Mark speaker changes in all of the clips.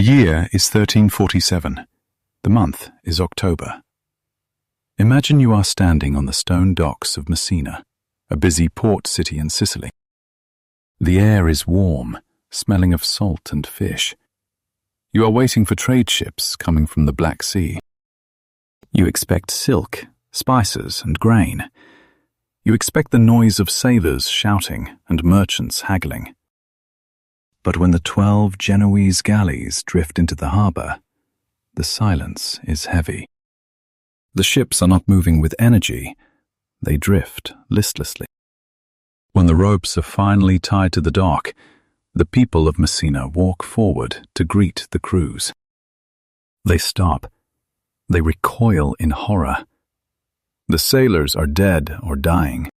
Speaker 1: year is 1347. The month is October. Imagine you are standing on the stone docks of Messina, a busy port city in Sicily. The air is warm, smelling of salt and fish. You are waiting for trade ships coming from the Black Sea. You expect silk, spices, and grain. You expect the noise of sailors shouting and merchants haggling. But when the 12 Genoese galleys drift into the harbor, the silence is heavy. The ships are not moving with energy, they drift listlessly. When the ropes are finally tied to the dock, the people of Messina walk forward to greet the crews. They stop. They recoil in horror. The sailors are dead or dying.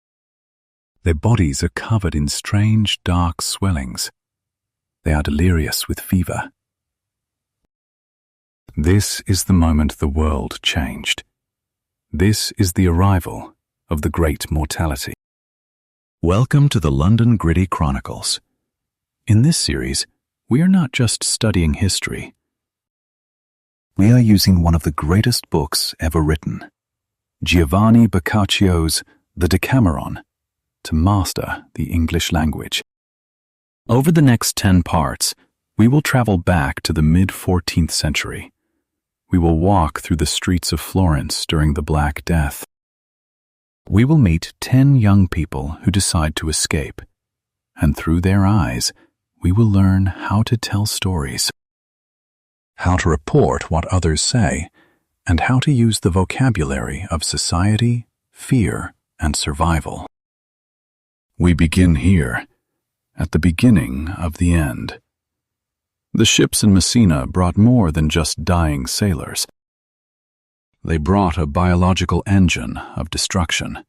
Speaker 1: Their bodies are covered in strange, dark swellings. They are delirious with fever. This is the moment the world changed. This is the arrival of the great mortality. Welcome to the London Gritty Chronicles. In this series, we are not just studying history. We are using one of the greatest books ever written, Giovanni Boccaccio's The Decameron, to master the English language. Over the next 10 parts, we will travel back to the mid-14th century. We will walk through the streets of Florence during the Black Death. We will meet 10 young people who decide to escape, and through their eyes, we will learn how to tell stories, how to report what others say, and how to use the vocabulary of society, fear, and survival. We begin here, at the beginning of the end. The ships in Messina brought more than just dying sailors. They brought a biological engine of destruction.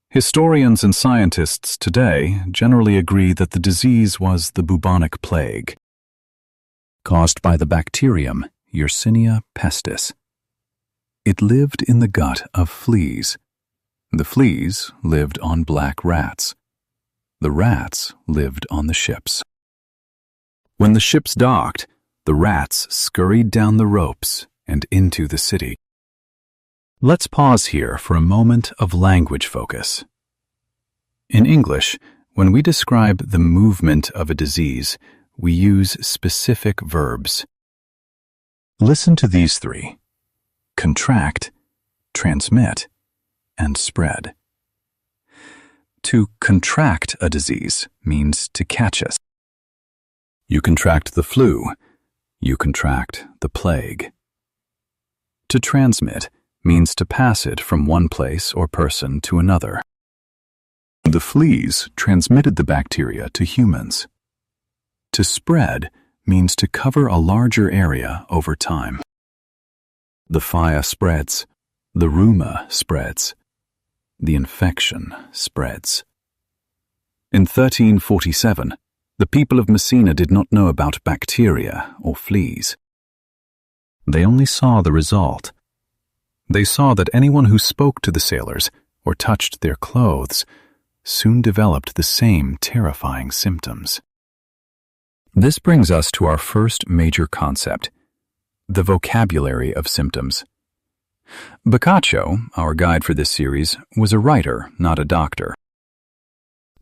Speaker 1: Historians and scientists today generally agree that the disease was the bubonic plague, caused by the bacterium Yersinia pestis. It lived in the gut of fleas. The fleas lived on black rats. The rats lived on the ships. When the ships docked, the rats scurried down the ropes and into the city. Let's pause here for a moment of language focus. In English, when we describe the movement of a disease, we use specific verbs. Listen to these three: contract, transmit, and spread. To contract a disease means to catch it. You contract the flu, you contract the plague. To transmit means to pass it from one place or person to another. The fleas transmitted the bacteria to humans. To spread means to cover a larger area over time. The fire spreads, the rumor spreads, the infection spreads. In 1347, the people of Messina did not know about bacteria or fleas. They only saw the result. They saw that anyone who spoke to the sailors or touched their clothes soon developed the same terrifying symptoms. This brings us to our first major concept, the vocabulary of symptoms. Boccaccio, our guide for this series, was a writer, not a doctor.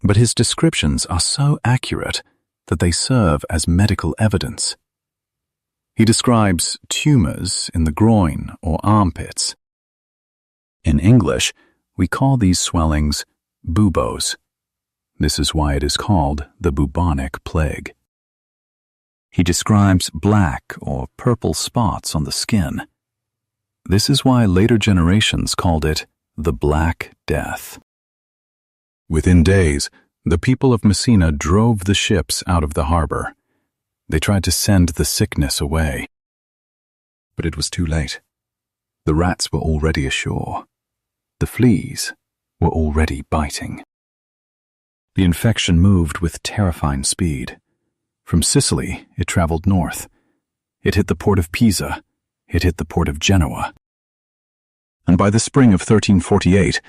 Speaker 1: But his descriptions are so accurate that they serve as medical evidence. He describes tumors in the groin or armpits. In English, we call these swellings buboes. This is why it is called the bubonic plague. He describes black or purple spots on the skin. This is why later generations called it the Black Death. Within days, the people of Messina drove the ships out of the harbor. They tried to send the sickness away. But it was too late. The rats were already ashore. The fleas were already biting. The infection moved with terrifying speed. From Sicily, it traveled north. It hit the port of Pisa. It hit the port of Genoa. And by the spring of 1348,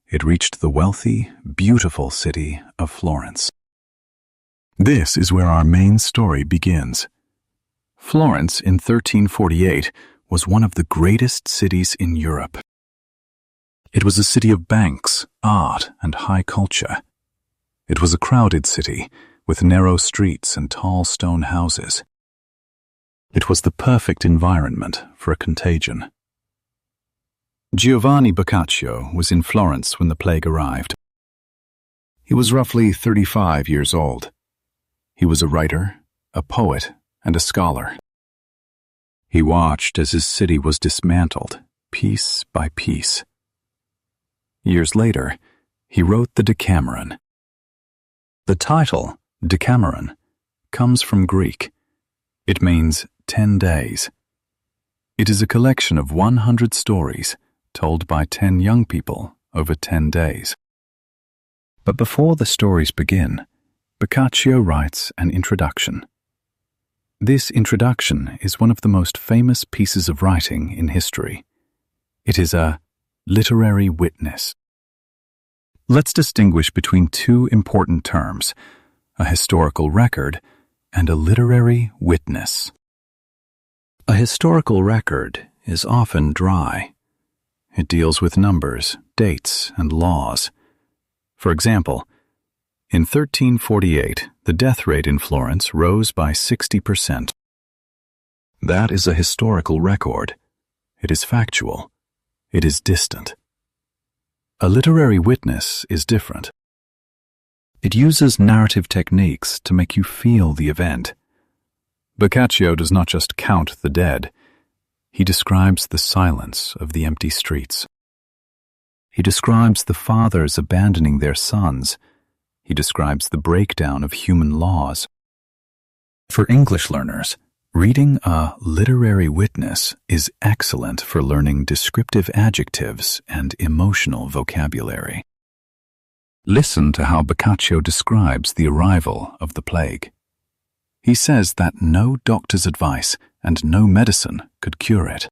Speaker 1: it reached the wealthy, beautiful city of Florence. This is where our main story begins. Florence in 1348 was one of the greatest cities in Europe. It was a city of banks, art, and high culture. It was a crowded city, with narrow streets and tall stone houses. It was the perfect environment for a contagion. Giovanni Boccaccio was in Florence when the plague arrived. He was roughly 35 years old. He was a writer, a poet, and a scholar. He watched as his city was dismantled, piece by piece. Years later, he wrote the Decameron. The title, Decameron, comes from Greek. It means 10 days. It is a collection of 100 stories told by 10 young people over 10 days. But before the stories begin, Boccaccio writes an introduction. This introduction is one of the most famous pieces of writing in history. It is a literary witness. Let's distinguish between two important terms, a historical record and a literary witness. A historical record is often dry. It deals with numbers, dates, and laws. For example, in 1348, the death rate in Florence rose by 60%. That is a historical record. It is factual. It is distant. A literary witness is different. It uses narrative techniques to make you feel the event. Boccaccio does not just count the dead. He describes the silence of the empty streets. He describes the fathers abandoning their sons. He describes the breakdown of human laws. For English learners, reading a literary witness is excellent for learning descriptive adjectives and emotional vocabulary. Listen to how Boccaccio describes the arrival of the plague. He says that no doctor's advice and no medicine could cure it.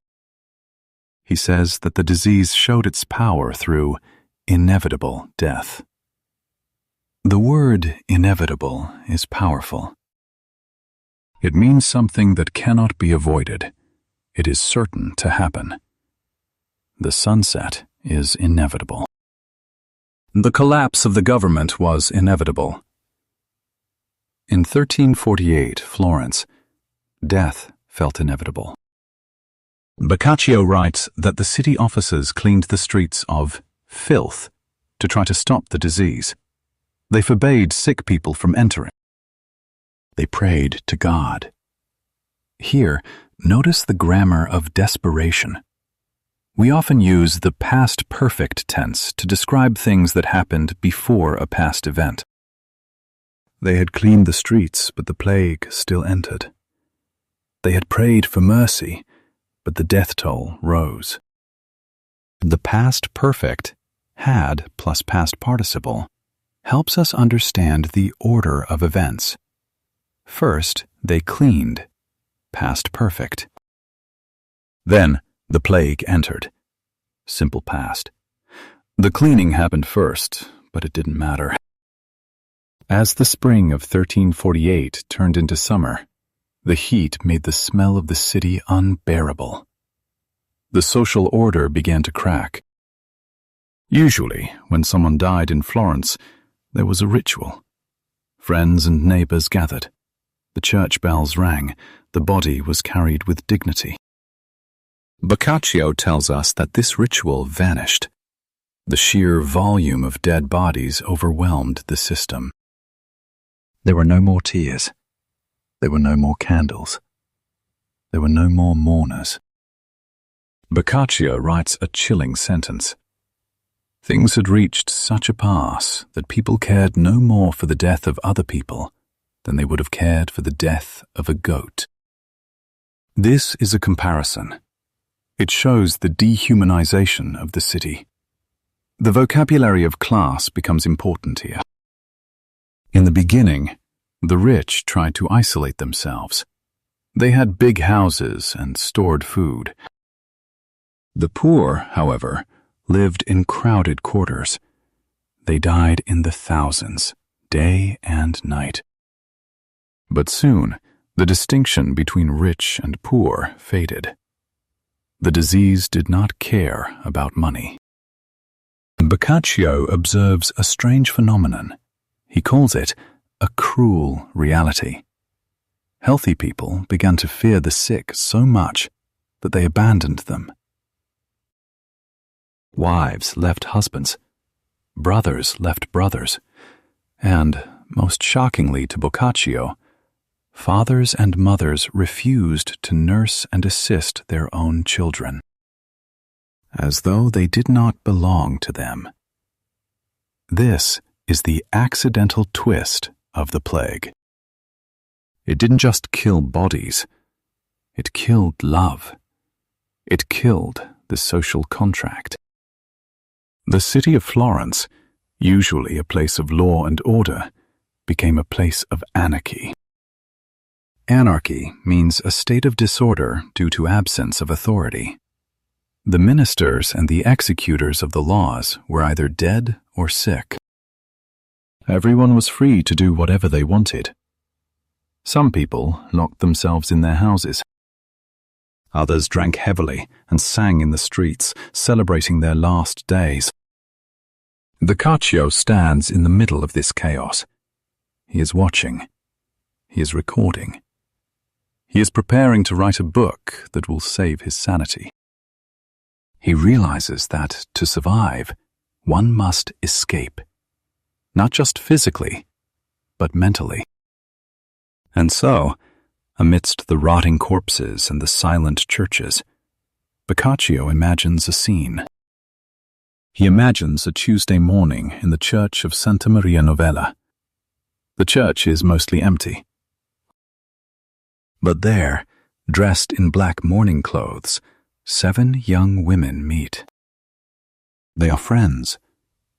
Speaker 1: He says that the disease showed its power through inevitable death. The word inevitable is powerful. It means something that cannot be avoided. It is certain to happen. The sunset is inevitable. The collapse of the government was inevitable. In 1348, Florence, death felt inevitable. Boccaccio writes that the city officers cleaned the streets of filth to try to stop the disease. They forbade sick people from entering. They prayed to God. Here, notice the grammar of desperation. We often use the past perfect tense to describe things that happened before a past event. They had cleaned the streets, but the plague still entered. They had prayed for mercy, but the death toll rose. The past perfect, had plus past participle, helps us understand the order of events. First, they cleaned, past perfect. Then, the plague entered, simple past. The cleaning happened first, but it didn't matter. As the spring of 1348 turned into summer, the heat made the smell of the city unbearable. The social order began to crack. Usually, when someone died in Florence, there was a ritual. Friends and neighbors gathered. The church bells rang. The body was carried with dignity. Boccaccio tells us that this ritual vanished. The sheer volume of dead bodies overwhelmed the system. There were no more tears. There were no more candles. There were no more mourners. Boccaccio writes a chilling sentence. Things had reached such a pass that people cared no more for the death of other people than they would have cared for the death of a goat. This is a comparison. It shows the dehumanization of the city. The vocabulary of class becomes important here. In the beginning, the rich tried to isolate themselves. They had big houses and stored food. The poor, however, lived in crowded quarters. They died in the thousands, day and night. But soon, The distinction between rich and poor faded. The disease did not care about money. Boccaccio observes a strange phenomenon. He calls it a cruel reality. Healthy people began to fear the sick so much that they abandoned them. Wives left husbands, brothers left brothers, and, most shockingly to Boccaccio, fathers and mothers refused to nurse and assist their own children, as though they did not belong to them. This is the accidental twist of the plague. It didn't just kill bodies, it killed love. It killed the social contract. The city of Florence, usually a place of law and order, became a place of anarchy. Anarchy means a state of disorder due to absence of authority. The ministers and the executors of the laws were either dead or sick. Everyone was free to do whatever they wanted. Some people locked themselves in their houses. Others drank heavily and sang in the streets, celebrating their last days. Boccaccio stands in the middle of this chaos. He is watching. He is recording. He is preparing to write a book that will save his sanity. He realizes that, to survive, one must escape. Not just physically, but mentally. And so, amidst the rotting corpses and the silent churches, Boccaccio imagines a scene. He imagines a Tuesday morning in the church of Santa Maria Novella. The church is mostly empty. But there, dressed in black mourning clothes, 7 young women meet. They are friends,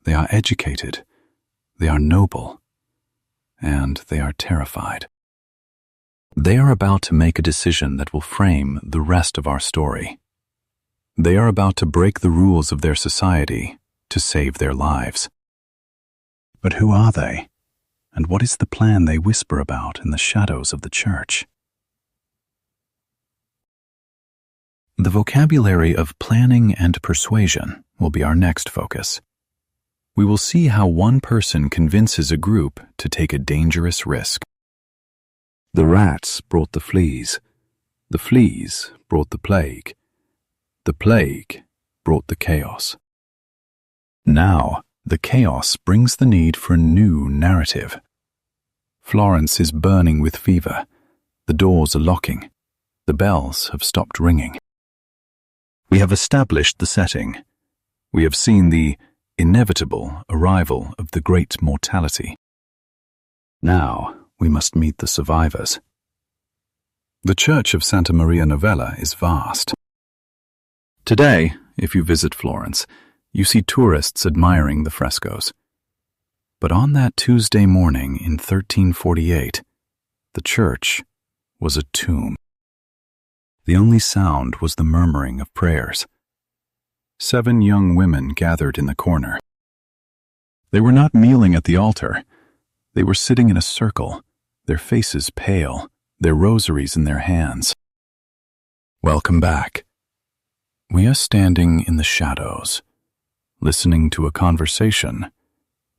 Speaker 1: they are educated, they are noble, and they are terrified. They are about to make a decision that will frame the rest of our story. They are about to break the rules of their society to save their lives. But who are they? And what is the plan they whisper about in the shadows of the church? The vocabulary of planning and persuasion will be our next focus. We will see how one person convinces a group to take a dangerous risk. The rats brought the fleas brought the plague brought the chaos. Now, the chaos brings the need for a new narrative. Florence is burning with fever, the doors are locking, the bells have stopped ringing. We have established the setting. We have seen the inevitable arrival of the great mortality. Now we must meet the survivors. The church of Santa Maria Novella is vast. Today, if you visit Florence, you see tourists admiring the frescoes. But on that Tuesday morning in 1348, the church was a tomb. The only sound was the murmuring of prayers. 7 young women gathered in the corner. They were not kneeling at the altar. They were sitting in a circle, their faces pale, their rosaries in their hands. Welcome back. We are standing in the shadows, listening to a conversation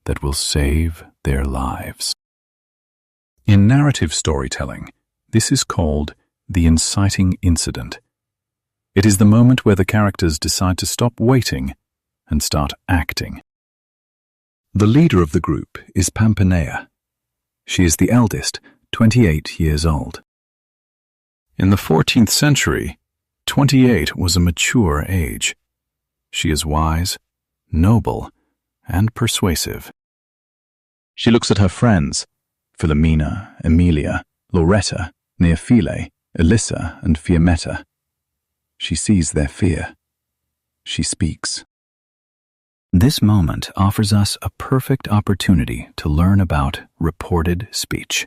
Speaker 1: that will save their lives. In narrative storytelling, this is called the inciting incident. It is the moment where the characters decide to stop waiting and start acting. The leader of the group is Pampanea. She is the eldest, 28 years old. In the 14th century, 28 was a mature age. She is wise, noble, and persuasive. She looks at her friends, Philomena, Emilia, Lauretta, Neophile, Elissa, and Fiammetta. She sees their fear. She speaks. This moment offers us a perfect opportunity to learn about reported speech.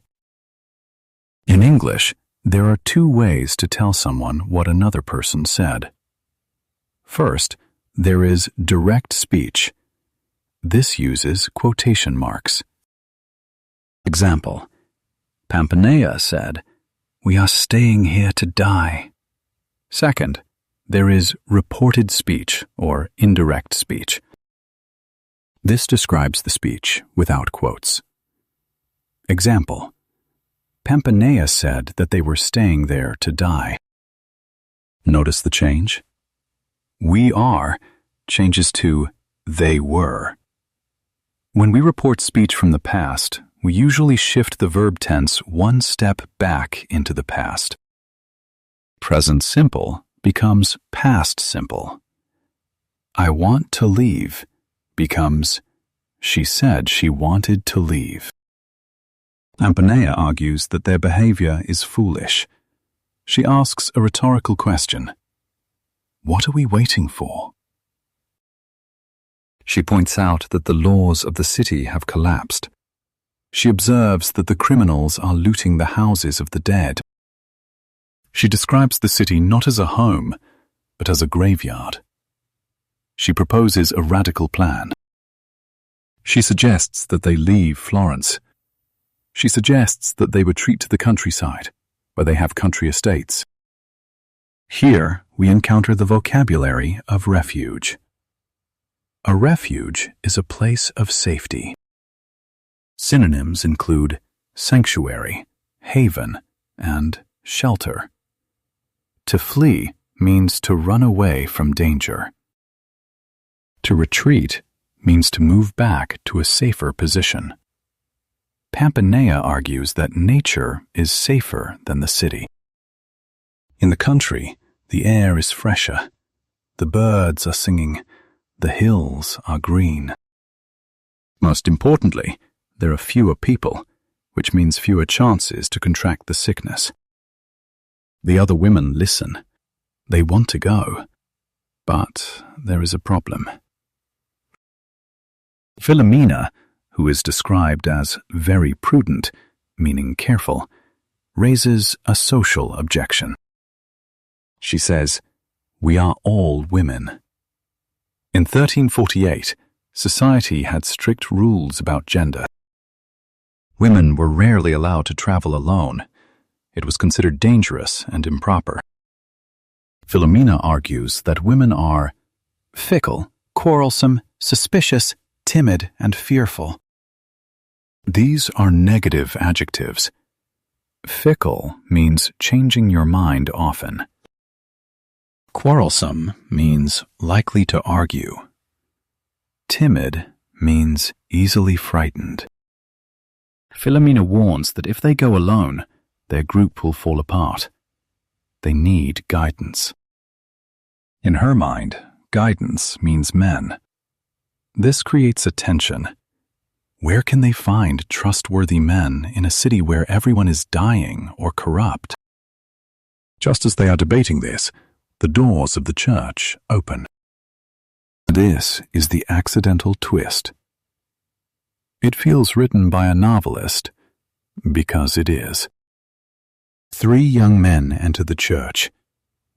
Speaker 1: In English, there are 2 ways to tell someone what another person said. First, there is direct speech. This uses quotation marks. Example: Pampanea said, we are staying here to die. Second, there is reported speech or indirect speech. This describes the speech without quotes. Example: Pampanea said that they were staying there to die. Notice the change? We are changes to they were. When we report speech from the past, we usually shift the verb tense one step back into the past. Present simple becomes past simple. I want to leave becomes she said she wanted to leave. Pampanea argues that their behavior is foolish. She asks a rhetorical question. What are we waiting for? She points out that the laws of the city have collapsed. She observes that the criminals are looting the houses of the dead. She describes the city not as a home, but as a graveyard. She proposes a radical plan. She suggests that they leave Florence. She suggests that they retreat to the countryside, where they have country estates. Here we encounter the vocabulary of refuge. A refuge is a place of safety. Synonyms include sanctuary, haven, and shelter. To flee means to run away from danger. To retreat means to move back to a safer position. Pampanea argues that nature is safer than the city. In the country, the air is fresher, the birds are singing, the hills are green. Most importantly, there are fewer people, which means fewer chances to contract the sickness. The other women listen. They want to go, but there is a problem. Philomena, who is described as very prudent, meaning careful, raises a social objection. She says, "We are all women." In 1348, society had strict rules about gender. Women were rarely allowed to travel alone. It was considered dangerous and improper. Philomena argues that women are fickle, quarrelsome, suspicious, timid, and fearful. These are negative adjectives. Fickle means changing your mind often. Quarrelsome means likely to argue. Timid means easily frightened. Philomena warns that if they go alone, their group will fall apart. They need guidance. In her mind, guidance means men. This creates a tension. Where can they find trustworthy men in a city where everyone is dying or corrupt? Just as they are debating this, the doors of the church open. This is the accidental twist. It feels written by a novelist, because it is. 3 young men enter the church.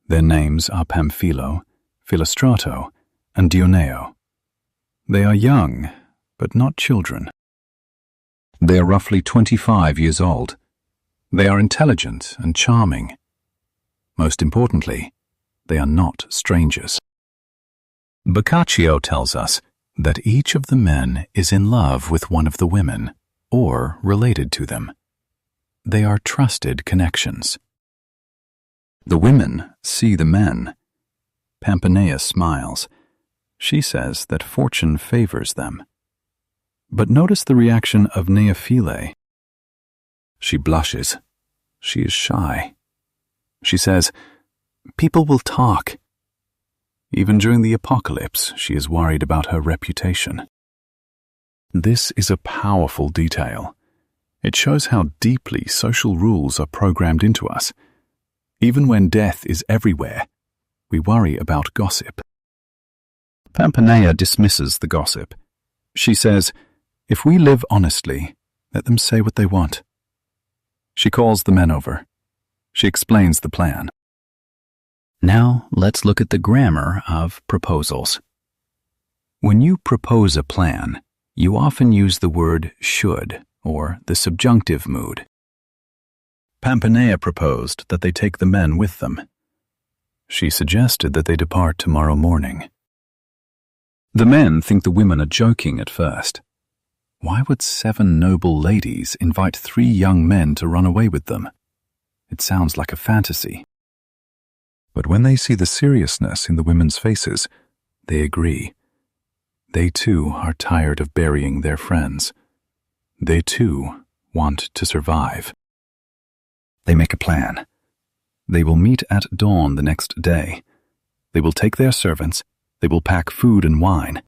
Speaker 1: Their names are Pamphilo, Philostrato, and Dioneo. They are young, but not children. They are roughly 25 years old. They are intelligent and charming. Most importantly, they are not strangers. Boccaccio tells us that each of the men is in love with one of the women, or related to them. They are trusted connections. The women see the men. Pampanea smiles. She says that fortune favors them. But notice the reaction of Neophile. She blushes. She is shy. She says, "People will talk." Even during the apocalypse, she is worried about her reputation. This is a powerful detail. It shows how deeply social rules are programmed into us. Even when death is everywhere, we worry about gossip. Pampanea dismisses the gossip. She says, "If we live honestly, let them say what they want." She calls the men over. She explains the plan. Now let's look at the grammar of proposals. When you propose a plan, you often use the word should or the subjunctive mood. Pampinea proposed that they take the men with them. She suggested that they depart tomorrow morning. The men think the women are joking at first. Why would 7 noble ladies invite 3 young men to run away with them? It sounds like a fantasy. But when they see the seriousness in the women's faces, they agree. They too are tired of burying their friends. They too want to survive. They make a plan. They will meet at dawn the next day. They will take their servants. They will pack food and wine.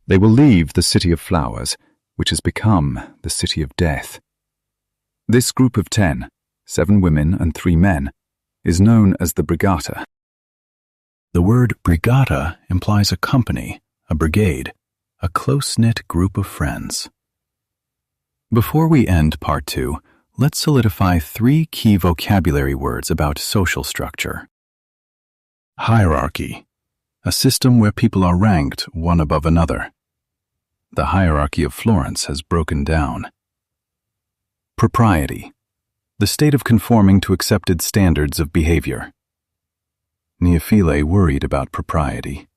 Speaker 1: They will leave the city of flowers, which has become the city of death. This group of 10, 7 women and 3 men, is known as the Brigata. The word Brigata implies a company, a brigade, a close-knit group of friends. Before we end Part 2, let's solidify 3 key vocabulary words about social structure. Hierarchy, a system where people are ranked one above another. The hierarchy of Florence has broken down. Propriety, the state of conforming to accepted standards of behavior. Neophile worried about propriety.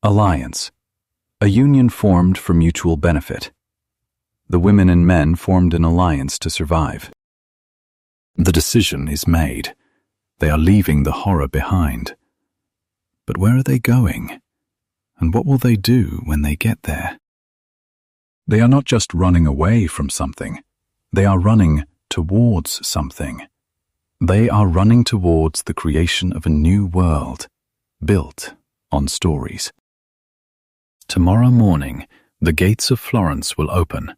Speaker 1: Alliance, a union formed for mutual benefit. The women and men formed an alliance to survive. The decision is made. They are leaving the horror behind. But where are they going? And what will they do when they get there? They are not just running away from something. They are running towards something. They are running towards the creation of a new world, built on stories. Tomorrow morning, the gates of Florence will open.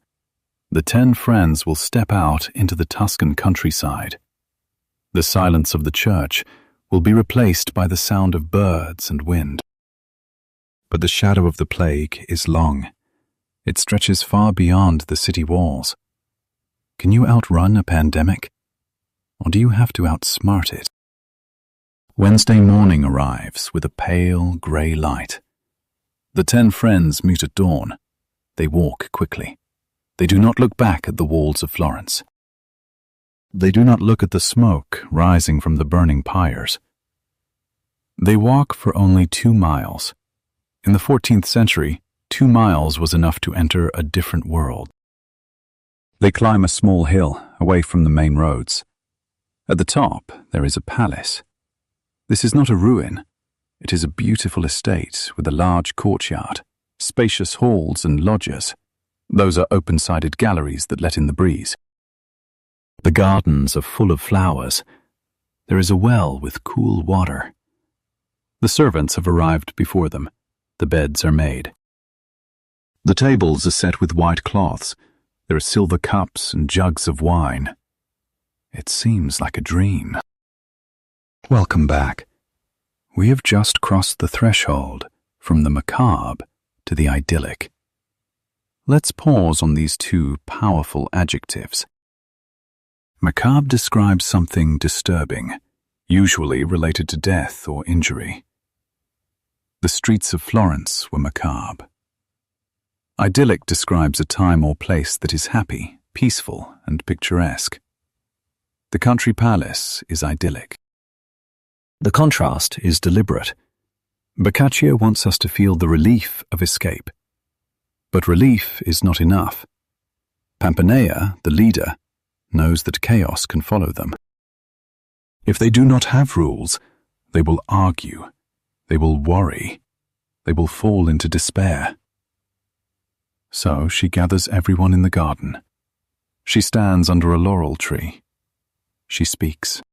Speaker 1: The 10 friends will step out into the Tuscan countryside. The silence of the church will be replaced by the sound of birds and wind. But the shadow of the plague is long. It stretches far beyond the city walls. Can you outrun a pandemic? Or do you have to outsmart it? Wednesday morning arrives with a pale, grey light. The 10 friends meet at dawn. They walk quickly. They do not look back at the walls of Florence. They do not look at the smoke rising from the burning pyres. They walk for only 2 miles. In the 14th century, 2 miles was enough to enter a different world. They climb a small hill away from the main roads. At the top, there is a palace. This is not a ruin. It is a beautiful estate with a large courtyard, spacious halls and loggias. Those are open-sided galleries that let in the breeze. The gardens are full of flowers. There is a well with cool water. The servants have arrived before them. The beds are made. The tables are set with white cloths. There are silver cups and jugs of wine. It seems like a dream. Welcome back. We have just crossed the threshold from the macabre to the idyllic. Let's pause on these 2 powerful adjectives. Macabre describes something disturbing, usually related to death or injury. The streets of Florence were macabre. Idyllic describes a time or place that is happy, peaceful, and picturesque. The country palace is idyllic. The contrast is deliberate. Boccaccio wants us to feel the relief of escape. But relief is not enough. Pampinea, the leader, knows that chaos can follow them. If they do not have rules, they will argue, they will worry, they will fall into despair. So she gathers everyone in the garden. She stands under a laurel tree. She speaks.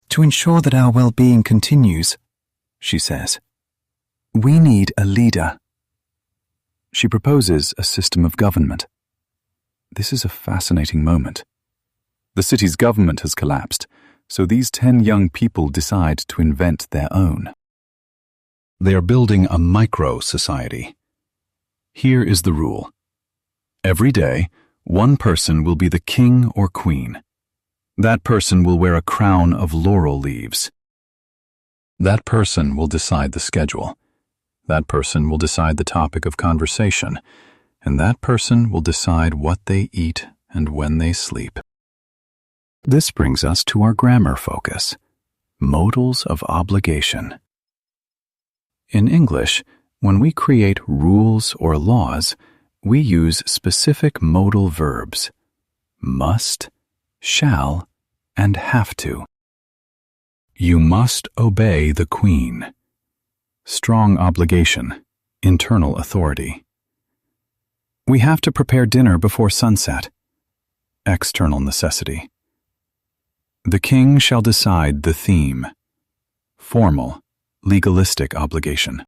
Speaker 1: To ensure that our well-being continues, she says, we need a leader. She proposes a system of government. This is a fascinating moment. The city's government has collapsed, so these 10 young people decide to invent their own. They are building a micro-society. Here is the rule. Every day, one person will be the king or queen. That person will wear a crown of laurel leaves. That person will decide the schedule. That person will decide the topic of conversation. And that person will decide what they eat and when they sleep. This brings us to our grammar focus, modals of obligation. In English, when we create rules or laws, we use specific modal verbs, must, shall, and have to. You must obey the Queen. Strong obligation, internal authority. We have to prepare dinner before sunset. External necessity. The king shall decide the theme. Formal, legalistic obligation.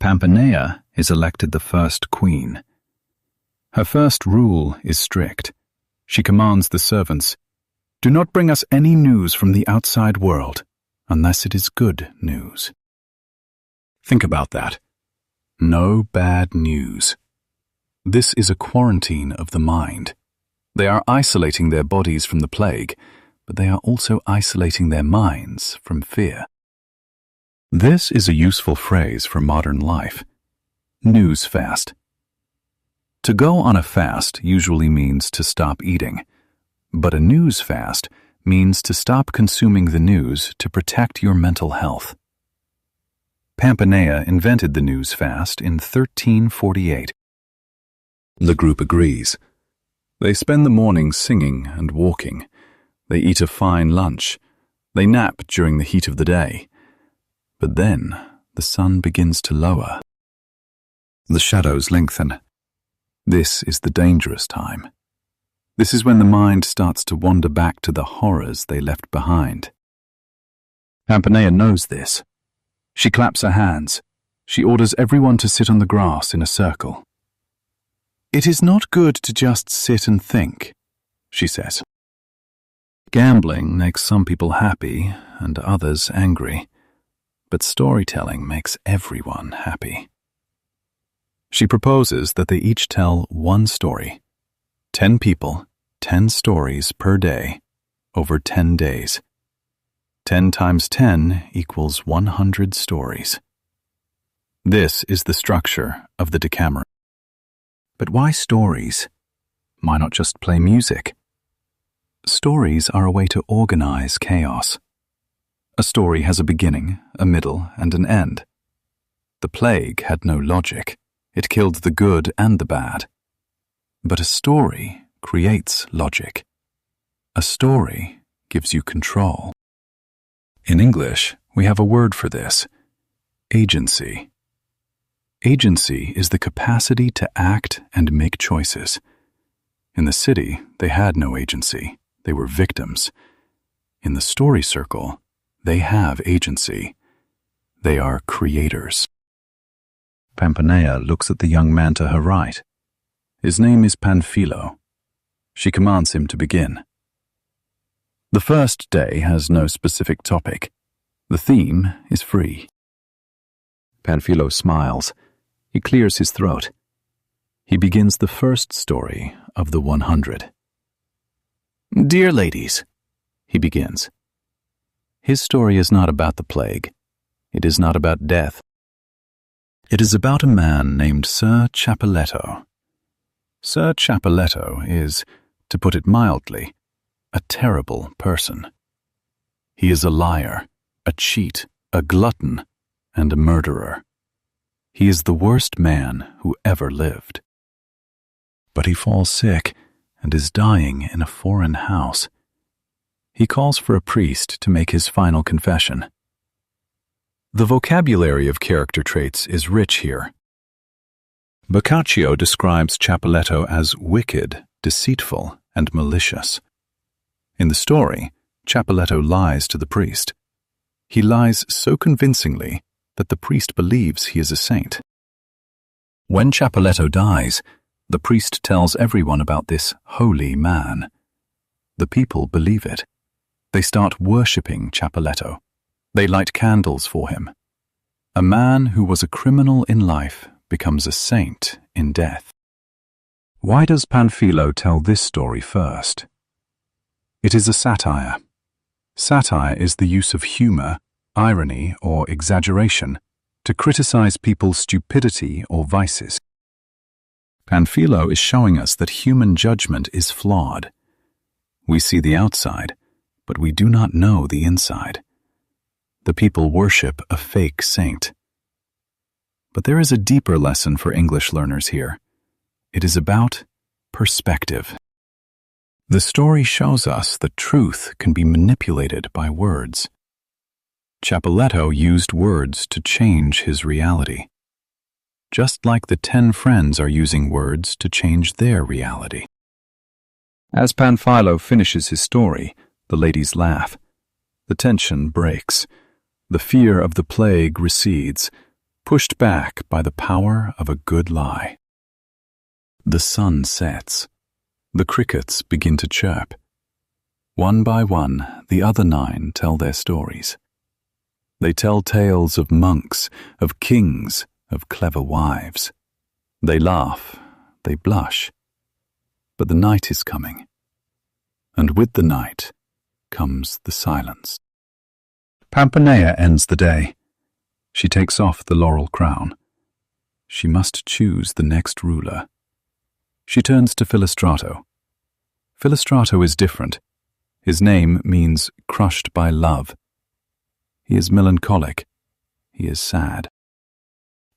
Speaker 1: Pampanea is elected the first queen. Her first rule is strict. She commands the servants, "Do not bring us any news from the outside world, unless it is good news." Think about that. No bad news. This is a quarantine of the mind. They are isolating their bodies from the plague, but they are also isolating their minds from fear. This is a useful phrase for modern life. News fast. To go on a fast usually means to stop eating, but a news fast means to stop consuming the news to protect your mental health. Pampanea invented the news fast in 1348. The group agrees. They spend the morning singing and walking. They eat a fine lunch. They nap during the heat of the day. But then the sun begins to lower. The shadows lengthen. This is the dangerous time. This is when the mind starts to wander back to the horrors they left behind. Pampanea knows this. She claps her hands. She orders everyone to sit on the grass in a circle. "It is not good to just sit and think," she says. Gambling makes some people happy and others angry, but storytelling makes everyone happy. She proposes that they each tell one story. 10 people, 10 stories per day, over 10 days. 10 times 10 equals 100 stories. This is the structure of the Decameron. But why stories? Why not just play music? Stories are a way to organize chaos. A story has a beginning, a middle, and an end. The plague had no logic. It killed the good and the bad. But a story creates logic. A story gives you control. In English, we have a word for this: agency. Agency is the capacity to act and make choices. In the city, they had no agency. They were victims. In the story circle, they have agency. They are creators. Pampanea looks at the young man to her right. His name is Panfilo. She commands him to begin. The first day has no specific topic. The theme is free. Panfilo smiles. He clears his throat. He begins the first story of the 100. "Dear ladies," he begins. His story is not about the plague. It is not about death. It is about a man named Sir Cappelletto. Sir Cappelletto is, to put it mildly, a terrible person. He is a liar, a cheat, a glutton, and a murderer. He is the worst man who ever lived. But he falls sick and is dying in a foreign house. He calls for a priest to make his final confession. The vocabulary of character traits is rich here. Boccaccio describes Cappelletto as wicked, deceitful, and malicious. In the story, Cappelletto lies to the priest. He lies so convincingly that the priest believes he is a saint. When Cappelletto dies, the priest tells everyone about this holy man. The people believe it. They start worshipping Cappelletto. They light candles for him. A man who was a criminal in life becomes a saint in death. Why does Panfilo tell this story first? It is a satire. Satire is the use of humor, irony, or exaggeration to criticize people's stupidity or vices. Panfilo is showing us that human judgment is flawed. We see the outside, but we do not know the inside. The people worship a fake saint. But there is a deeper lesson for English learners here. It is about perspective. The story shows us that truth can be manipulated by words. Capuletto used words to change his reality, just like the 10 friends are using words to change their reality. As Panfilo finishes his story, the ladies laugh. The tension breaks. The fear of the plague recedes, pushed back by the power of a good lie. The sun sets. The crickets begin to chirp. One by one, the other 9 tell their stories. They tell tales of monks, of kings, of clever wives. They laugh, they blush. But the night is coming. And with the night comes the silence. Pampanea ends the day. She takes off the laurel crown. She must choose the next ruler. She turns to Philostrato. Philostrato is different. His name means crushed by love. He is melancholic. He is sad.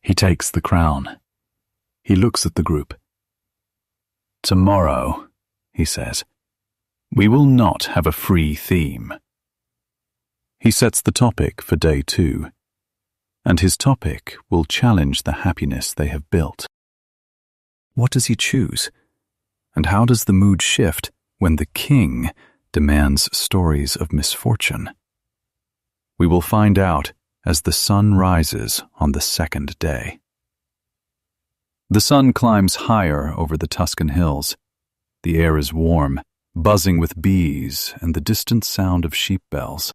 Speaker 1: He takes the crown. He looks at the group. "Tomorrow," he says, "we will not have a free theme." He sets the topic for day 2, and his topic will challenge the happiness they have built. What does he choose? And how does the mood shift when the king demands stories of misfortune? We will find out as the sun rises on the 2nd day. The sun climbs higher over the Tuscan hills. The air is warm, buzzing with bees and the distant sound of sheep bells.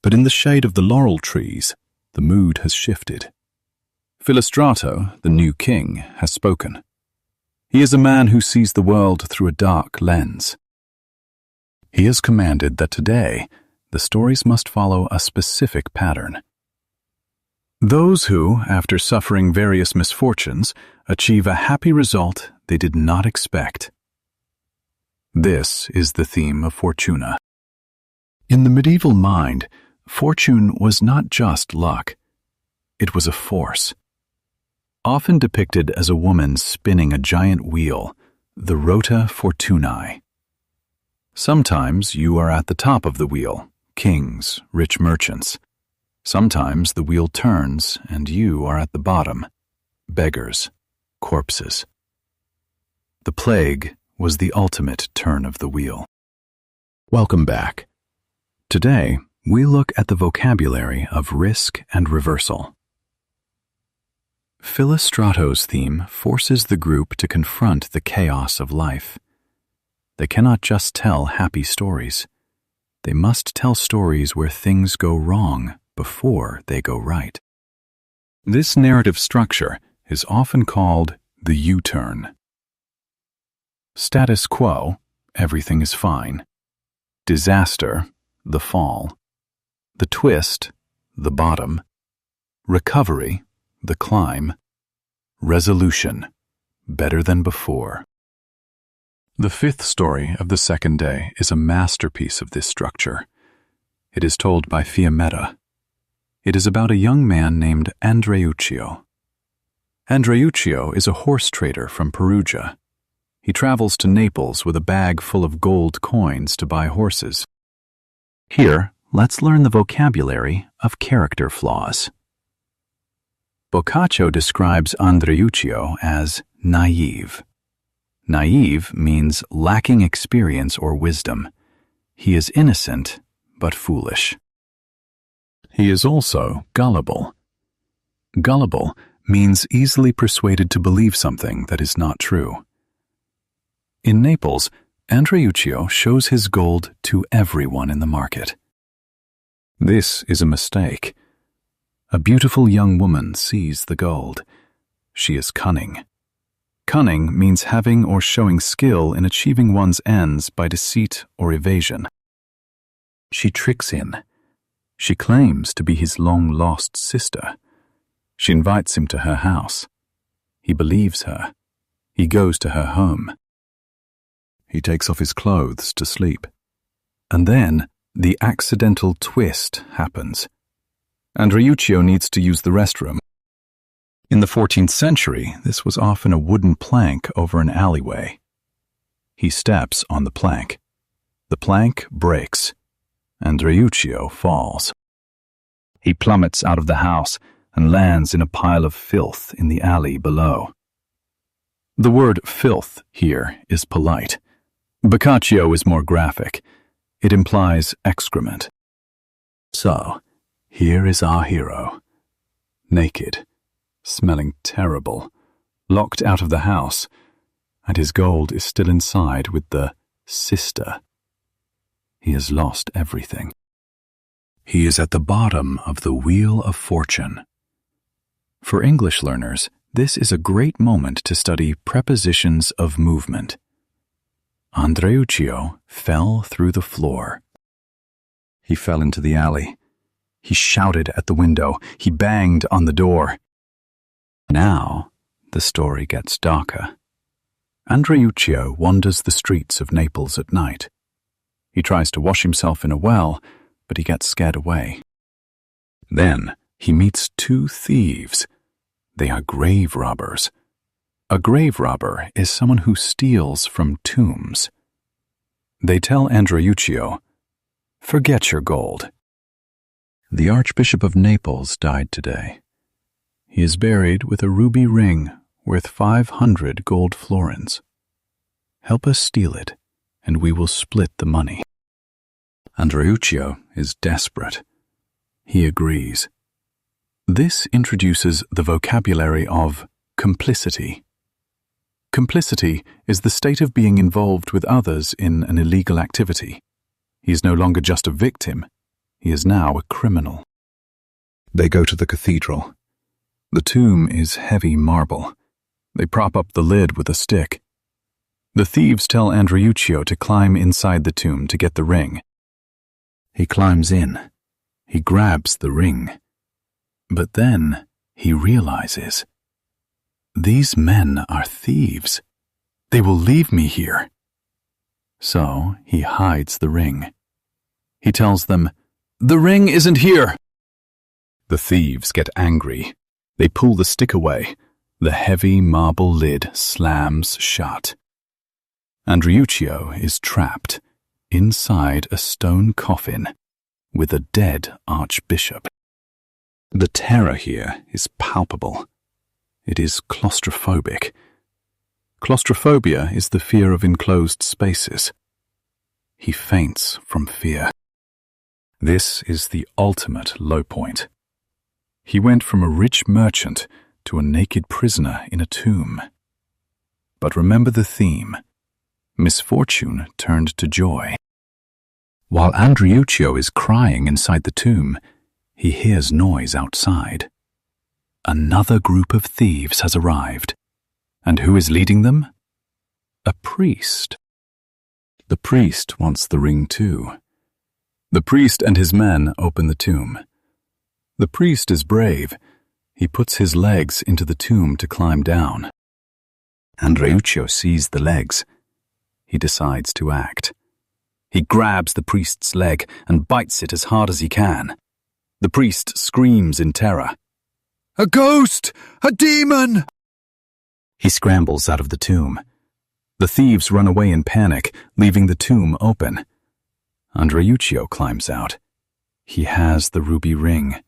Speaker 1: But in the shade of the laurel trees, the mood has shifted. Philostrato, the new king, has spoken. He is a man who sees the world through a dark lens. He has commanded that today the stories must follow a specific pattern. Those who, after suffering various misfortunes, achieve a happy result they did not expect. This is the theme of Fortuna. In the medieval mind, fortune was not just luck. It was a force. Often depicted as a woman spinning a giant wheel, the rota fortunae. Sometimes you are at the top of the wheel, kings, rich merchants. Sometimes the wheel turns and you are at the bottom, beggars, corpses. The plague was the ultimate turn of the wheel. Welcome back. Today, we look at the vocabulary of risk and reversal. Philostrato's theme forces the group to confront the chaos of life. They cannot just tell happy stories. They must tell stories where things go wrong before they go right. This narrative structure is often called the U-turn. Status quo, everything is fine. Disaster, the fall. The twist, the bottom. Recovery, the climb. Resolution, better than before. The 5th story of the 2nd day is a masterpiece of this structure. It is told by Fiammetta. It is about a young man named Andreuccio. Andreuccio is a horse trader from Perugia. He travels to Naples with a bag full of gold coins to buy horses. Here, let's learn the vocabulary of character flaws. Boccaccio describes Andreuccio as naive. Naive means lacking experience or wisdom. He is innocent, but foolish. He is also gullible. Gullible means easily persuaded to believe something that is not true. In Naples, Andreuccio shows his gold to everyone in the market. This is a mistake. A beautiful young woman sees the gold. She is cunning. Cunning means having or showing skill in achieving one's ends by deceit or evasion. She tricks in. She claims to be his long-lost sister. She invites him to her house. He believes her. He goes to her home. He takes off his clothes to sleep. And then the accidental twist happens. Andreuccio needs to use the restroom. In the 14th century, this was often a wooden plank over an alleyway. He steps on the plank. The plank breaks. Andreuccio falls. He plummets out of the house and lands in a pile of filth in the alley below. The word filth here is polite. Boccaccio is more graphic. It implies excrement. So, here is our hero, naked, smelling terrible, locked out of the house, and his gold is still inside with the sister. He has lost everything. He is at the bottom of the wheel of fortune. For English learners, this is a great moment to study prepositions of movement. Andreuccio fell through the floor. He fell into the alley. He shouted at the window. He banged on the door. Now, the story gets darker. Andreuccio wanders the streets of Naples at night. He tries to wash himself in a well, but he gets scared away. Then he meets two thieves. They are grave robbers. A grave robber is someone who steals from tombs. They tell Andreuccio, "Forget your gold." The Archbishop of Naples died today. He is buried with a ruby ring worth 500 gold florins. Help us steal it, and we will split the money. Andreuccio is desperate. He agrees. This introduces the vocabulary of complicity. Complicity is the state of being involved with others in an illegal activity. He is no longer just a victim. He is now a criminal. They go to the cathedral. The tomb is heavy marble. They prop up the lid with a stick. The thieves tell Andreuccio to climb inside the tomb to get the ring. He climbs in. He grabs the ring. But then he realizes, these men are thieves. They will leave me here. So he hides the ring. He tells them, "The ring isn't here." The thieves get angry. They pull the stick away. The heavy marble lid slams shut. Andreuccio is trapped inside a stone coffin with a dead archbishop. The terror here is palpable. It is claustrophobic. Claustrophobia is the fear of enclosed spaces. He faints from fear. This is the ultimate low point. He went from a rich merchant to a naked prisoner in a tomb. But remember the theme. Misfortune turned to joy. While Andreuccio is crying inside the tomb, he hears noise outside. Another group of thieves has arrived. And who is leading them? A priest. The priest wants the ring too. The priest and his men open the tomb. The priest is brave. He puts his legs into the tomb to climb down. Andreuccio sees the legs. He decides to act. He grabs the priest's leg and bites it as hard as he can. The priest screams in terror. "A ghost! A demon!" He scrambles out of the tomb. The thieves run away in panic, leaving the tomb open. Andreuccio climbs out. He has the ruby ring.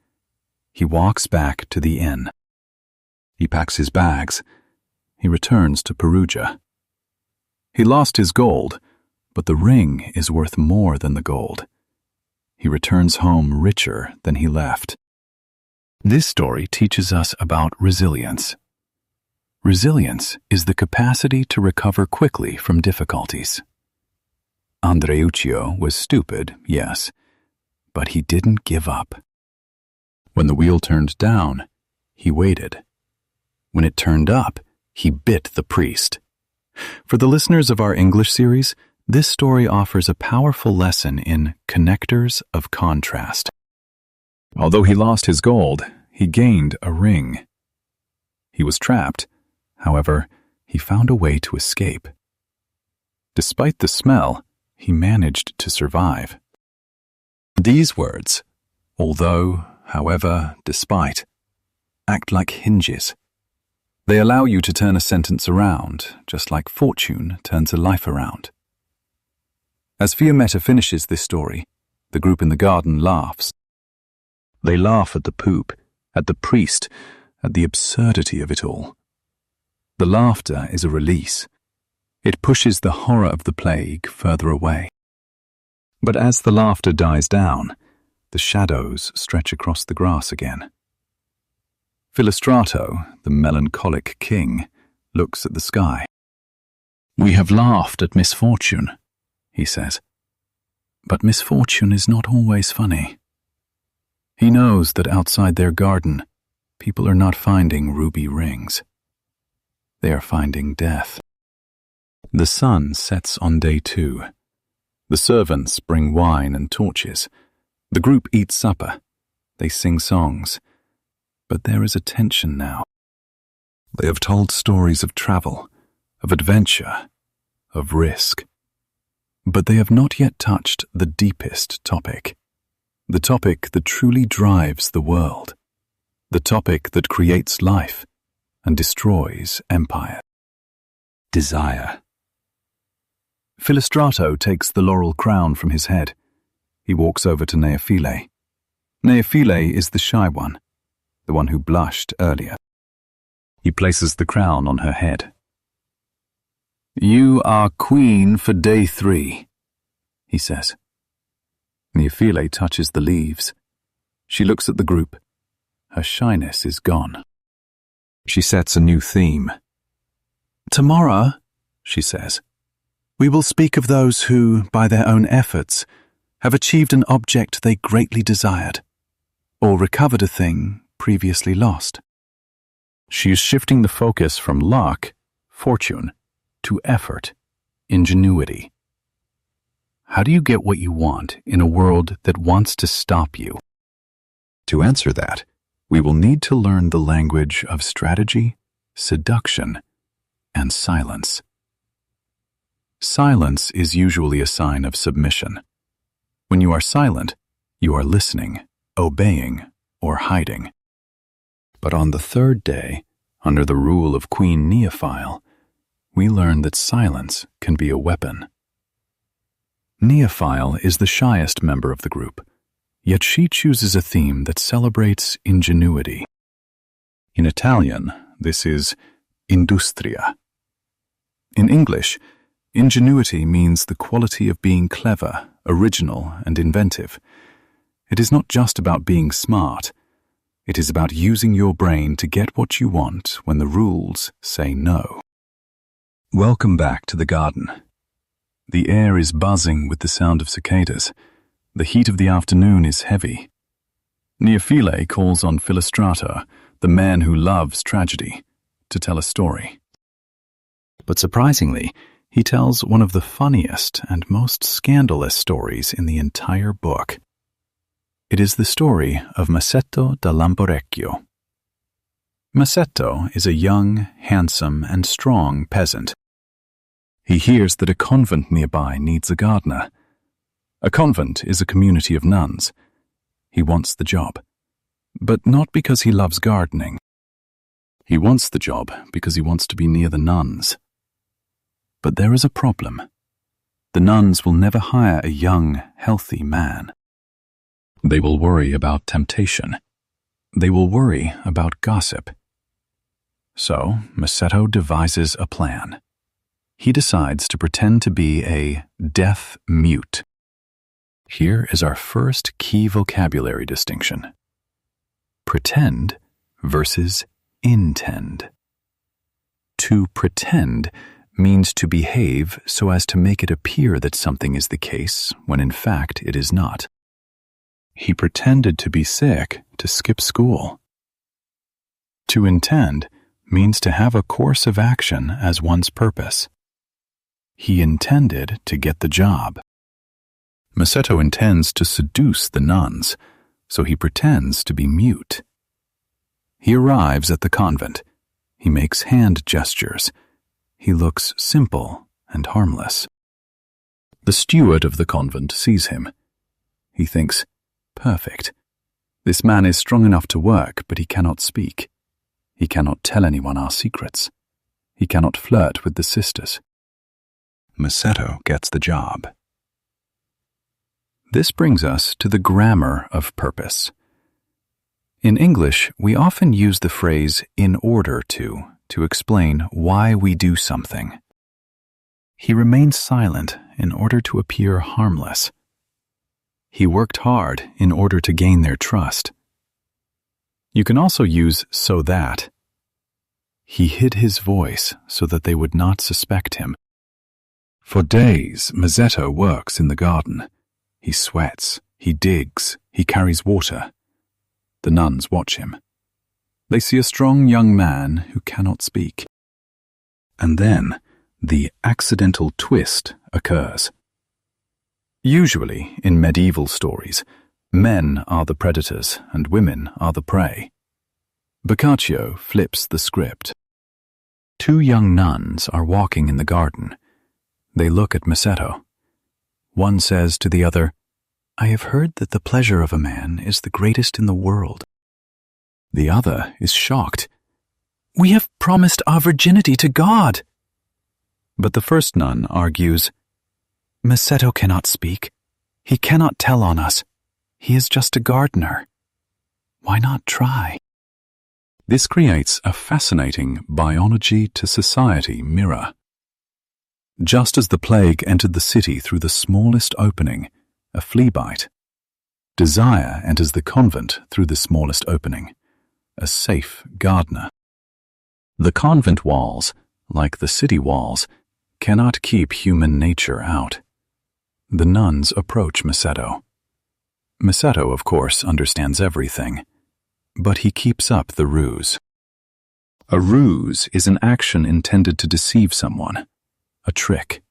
Speaker 1: He walks back to the inn. He packs his bags. He returns to Perugia. He lost his gold, but the ring is worth more than the gold. He returns home richer than he left. This story teaches us about resilience. Resilience is the capacity to recover quickly from difficulties. Andreuccio was stupid, yes, but he didn't give up. When the wheel turned down, he waited. When it turned up, he bit the priest. For the listeners of our English series, this story offers a powerful lesson in connectors of contrast. Although he lost his gold, he gained a ring. He was trapped. However, he found a way to escape. Despite the smell, he managed to survive. These words, although, however, despite, act like hinges. They allow you to turn a sentence around, just like fortune turns a life around. As Fiammetta finishes this story, the group in the garden laughs. They laugh at the poop, at the priest, at the absurdity of it all. The laughter is a release. It pushes the horror of the plague further away. But as the laughter dies down, the shadows stretch across the grass again. Philostrato, the melancholic king, looks at the sky. "We have laughed at misfortune," he says. But misfortune is not always funny. He knows that outside their garden, people are not finding ruby rings. They are finding death. The sun sets on day 2. The servants bring wine and torches. The group eats supper. They sing songs. But there is a tension now. They have told stories of travel, of adventure, of risk. But they have not yet touched the deepest topic. The topic that truly drives the world. The topic that creates life and destroys empire. Desire. Philostrato takes the laurel crown from his head. He walks over to Neophile. Neophile is the shy one, the one who blushed earlier. He places the crown on her head. "You are queen for day 3, he says. Neophile touches the leaves. She looks at the group. Her shyness is gone. She sets a new theme. "Tomorrow," she says, "we will speak of those who, by their own efforts, have achieved an object they greatly desired, or recovered a thing previously lost." She is shifting the focus from luck, fortune, to effort, ingenuity. How do you get what you want in a world that wants to stop you? To answer that, we will need to learn the language of strategy, seduction, and silence. Silence is usually a sign of submission. When you are silent, you are listening, obeying, or hiding. But on the 3rd day, under the rule of Queen Neophile, we learn that silence can be a weapon. Neophile is the shyest member of the group, yet she chooses a theme that celebrates ingenuity. In Italian, this is industria. In English, ingenuity means the quality of being clever, original, and inventive. It is not just about being smart. It is about using your brain to get what you want when the rules say no. Welcome back to the garden. The air is buzzing with the sound of cicadas. The heat of the afternoon is heavy. Neophile calls on Philostrato, the man who loves tragedy, to tell a story. But surprisingly, he tells one of the funniest and most scandalous stories in the entire book. It is the story of Masetto da Lamporecchio. Masetto is a young, handsome, and strong peasant. He hears that a convent nearby needs a gardener. A convent is a community of nuns. He wants the job, but not because he loves gardening. He wants the job because he wants to be near the nuns. But there is a problem. The nuns will never hire a young, healthy man. They will worry about temptation. They will worry about gossip. So, Masetto devises a plan. He decides to pretend to be a deaf mute. Here is our first key vocabulary distinction. Pretend versus intend. To pretend means to behave so as to make it appear that something is the case when in fact it is not. He pretended to be sick to skip school. To intend means to have a course of action as one's purpose. He intended to get the job. Masetto intends to seduce the nuns, so he pretends to be mute. He arrives at the convent. He makes hand gestures. He looks simple and harmless. The steward of the convent sees him. He thinks, "Perfect. This man is strong enough to work, but he cannot speak. He cannot tell anyone our secrets. He cannot flirt with the sisters." Masetto gets the job. This brings us to the grammar of purpose. In English, we often use the phrase "in order to explain why we do something. He remained silent in order to appear harmless. He worked hard in order to gain their trust. You can also use "so that." He hid his voice so that they would not suspect him. For days, Masetto works in the garden. He sweats, he digs, he carries water. The nuns watch him. They see a strong young man who cannot speak. And then the accidental twist occurs. Usually, in medieval stories, men are the predators and women are the prey. Boccaccio flips the script. Two young nuns are walking in the garden. They look at Masetto. One says to the other, "I have heard that the pleasure of a man is the greatest in the world." The other is shocked. "We have promised our virginity to God." But the first nun argues, "Masetto cannot speak. He cannot tell on us. He is just a gardener. Why not try?" This creates a fascinating biology to society mirror. Just as the plague entered the city through the smallest opening, a flea bite, desire enters the convent through the smallest opening, a safe gardener. The convent walls, like the city walls, cannot keep human nature out. The nuns approach Masetto. Masetto, of course, understands everything, but he keeps up the ruse. A ruse is an action intended to deceive someone, a trick.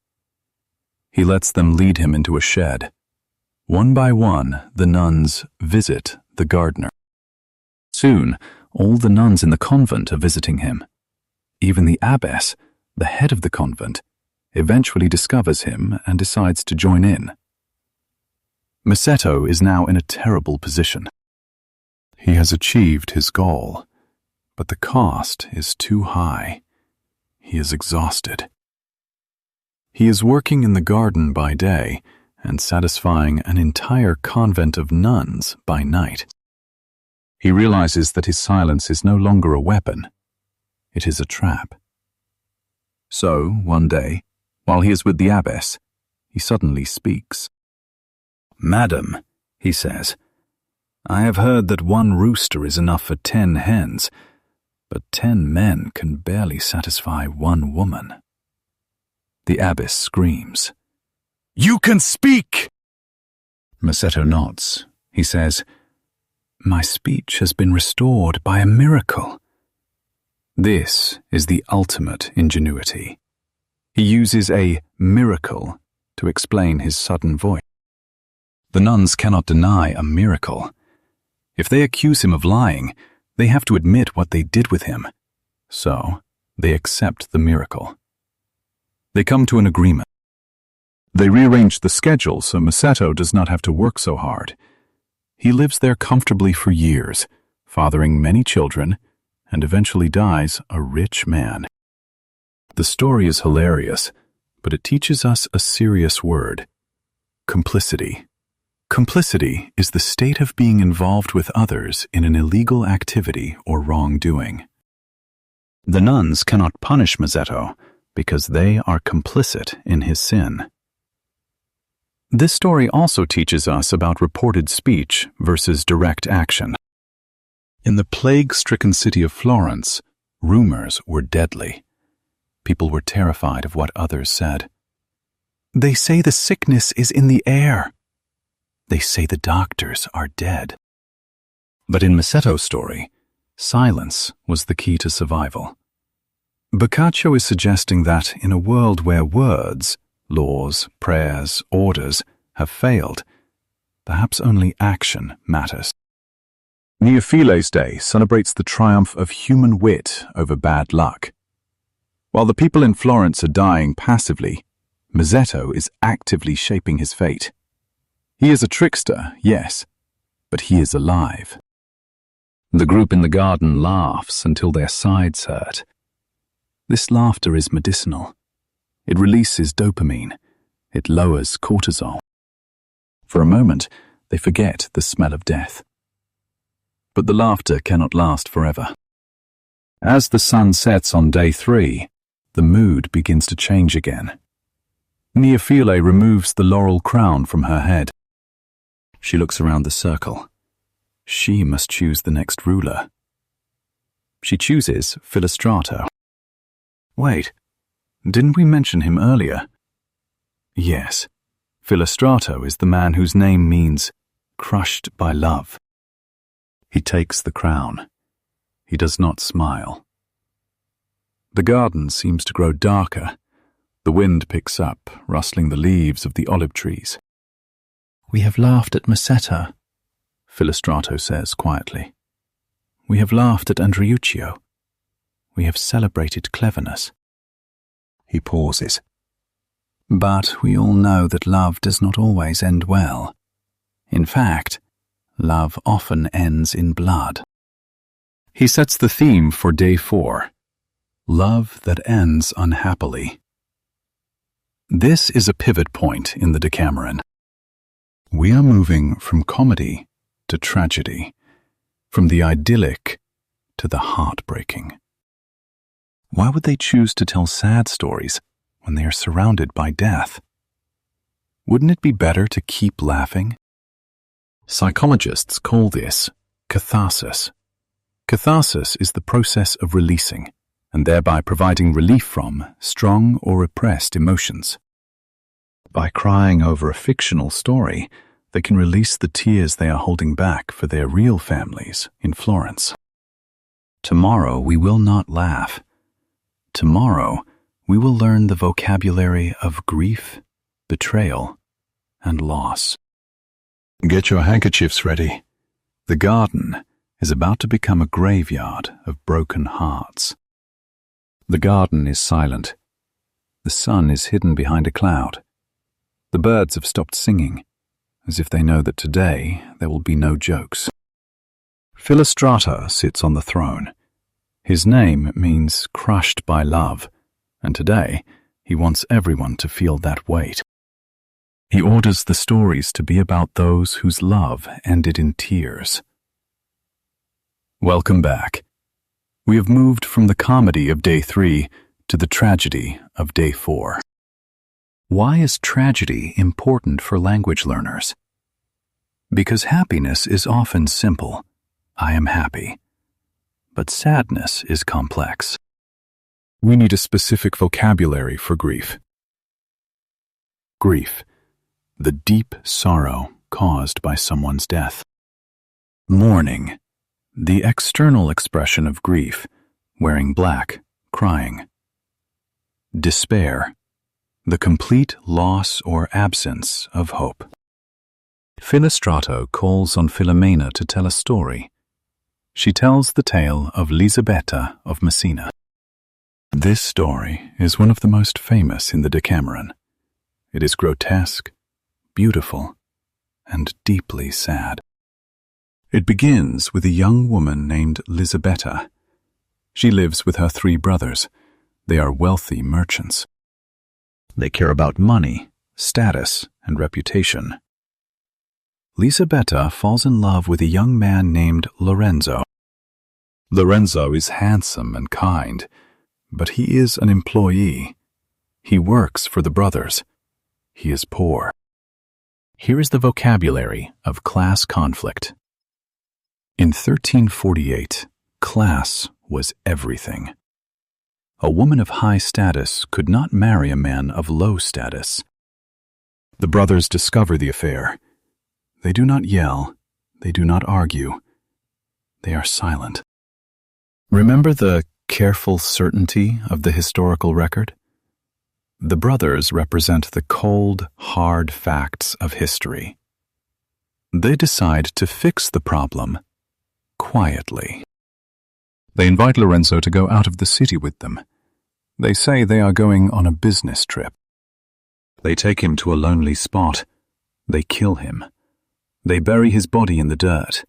Speaker 1: He lets them lead him into a shed. One by one, the nuns visit the gardener. Soon, all the nuns in the convent are visiting him. Even the abbess, the head of the convent, eventually discovers him and decides to join in. Masetto is now in a terrible position. He has achieved his goal, but the cost is too high. He is exhausted. He is working in the garden by day and satisfying an entire convent of nuns by night. He realizes that his silence is no longer a weapon. It is a trap. So, one day, while he is with the abbess, he suddenly speaks. "Madam," he says, "I have heard that one rooster is enough for 10 hens, but 10 men can barely satisfy one woman." The abbess screams, "You can speak!" Masetto nods. He says, "My speech has been restored by a miracle." This is the ultimate ingenuity. He uses a miracle to explain his sudden voice. The nuns cannot deny a miracle. If they accuse him of lying, they have to admit what they did with him. So, they accept the miracle. They come to an agreement. They rearrange the schedule so Masetto does not have to work so hard. He lives there comfortably for years, fathering many children, and eventually dies a rich man. The story is hilarious, but it teaches us a serious word: complicity. Complicity is the state of being involved with others in an illegal activity or wrongdoing. The nuns cannot punish Masetto because they are complicit in his sin. This story also teaches us about reported speech versus direct action. In the plague-stricken city of Florence, rumors were deadly. People were terrified of what others said. "They say the sickness is in the air. They say the doctors are dead." But in Masetto's story, silence was the key to survival. Boccaccio is suggesting that in a world where words, laws, prayers, orders have failed, perhaps only action matters. Neophiles Day celebrates the triumph of human wit over bad luck. While the people in Florence are dying passively, Mazzetto is actively shaping his fate. He is a trickster, yes, but he is alive. The group in the garden laughs until their sides hurt. This laughter is medicinal. It releases dopamine. It lowers cortisol. For a moment, they forget the smell of death. But the laughter cannot last forever. As the sun sets on day 3, the mood begins to change again. Neophile removes the laurel crown from her head. She looks around the circle. She must choose the next ruler. She chooses Philostrato. Wait, didn't we mention him earlier? Yes, Philostrato is the man whose name means crushed by love. He takes the crown. He does not smile. The garden seems to grow darker. The wind picks up, rustling the leaves of the olive trees. We have laughed at Mazzetto, Philostrato says quietly. We have laughed at Andreuccio. We have celebrated cleverness. He pauses. But we all know that love does not always end well. In fact, love often ends in blood. He sets the theme for day 4. Love that ends unhappily. This is a pivot point in the Decameron. We are moving from comedy to tragedy, from the idyllic to the heartbreaking. Why would they choose to tell sad stories when they are surrounded by death? Wouldn't it be better to keep laughing? Psychologists call this catharsis. Catharsis is the process of releasing, and thereby providing relief from strong or repressed emotions. By crying over a fictional story, they can release the tears they are holding back for their real families in Florence. Tomorrow we will not laugh. Tomorrow we will learn the vocabulary of grief, betrayal, and loss. Get your handkerchiefs ready. The garden is about to become a graveyard of broken hearts. The garden is silent. The sun is hidden behind a cloud. The birds have stopped singing, as if they know that today there will be no jokes. Philostrato sits on the throne. His name means crushed by love, and today he wants everyone to feel that weight. He orders the stories to be about those whose love ended in tears. Welcome back. We have moved from the comedy of day 3 to the tragedy of day 4. Why is tragedy important for language learners? Because happiness is often simple. I am happy. But sadness is complex. We need a specific vocabulary for grief. Grief, the deep sorrow caused by someone's death. Mourning, the external expression of grief, wearing black, crying. Despair, the complete loss or absence of hope. Philostrato calls on Philomena to tell a story. She tells the tale of Lisabetta of Messina. This story is one of the most famous in the Decameron. It is grotesque, beautiful, and deeply sad. It begins with a young woman named Lisabetta. She lives with her 3 brothers. They are wealthy merchants. They care about money, status, and reputation. Lisabetta falls in love with a young man named Lorenzo. Lorenzo is handsome and kind, but he is an employee. He works for the brothers. He is poor. Here is the vocabulary of class conflict. In 1348, class was everything. A woman of high status could not marry a man of low status. The brothers discover the affair. They do not yell. They do not argue. They are silent. Remember the careful certainty of the historical record? The brothers represent the cold, hard facts of history. They decide to fix the problem quietly. They invite Lorenzo to go out of the city with them. They say they are going on a business trip. They take him to a lonely spot. They kill him. They bury his body in the dirt.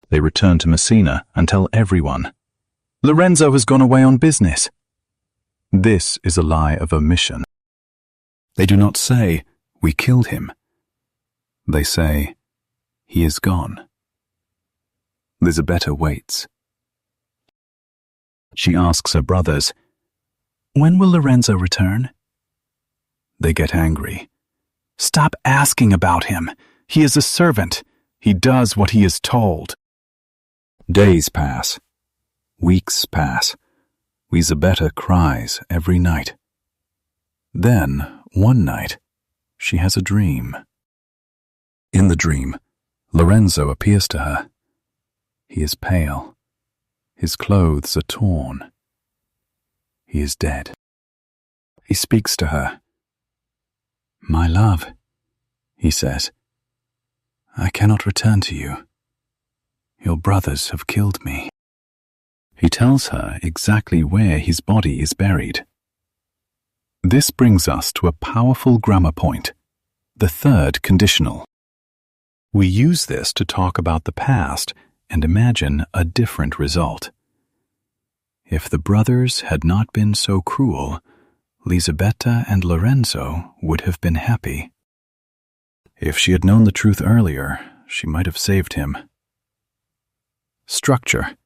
Speaker 1: They return to Messina and tell everyone, "Lorenzo has gone away on business." This is a lie of omission. They do not say, "We killed him." They say, "He is gone." Lisabetta waits. She asks her brothers, "When will Lorenzo return?" They get angry. "Stop asking about him. He is a servant. He does what he is told." Days pass. Weeks pass. Lisabetta cries every night. Then, one night, she has a dream. In the dream, Lorenzo appears to her. He is pale. His clothes are torn. He is dead. He speaks to her. "My love," he says, "I cannot return to you. Your brothers have killed me." He tells her exactly where his body is buried. This brings us to a powerful grammar point, the third conditional. We use this to talk about the past and imagine a different result. If the brothers had not been so cruel, Lisabetta and Lorenzo would have been happy. If she had known the truth earlier, she might have saved him. Structure: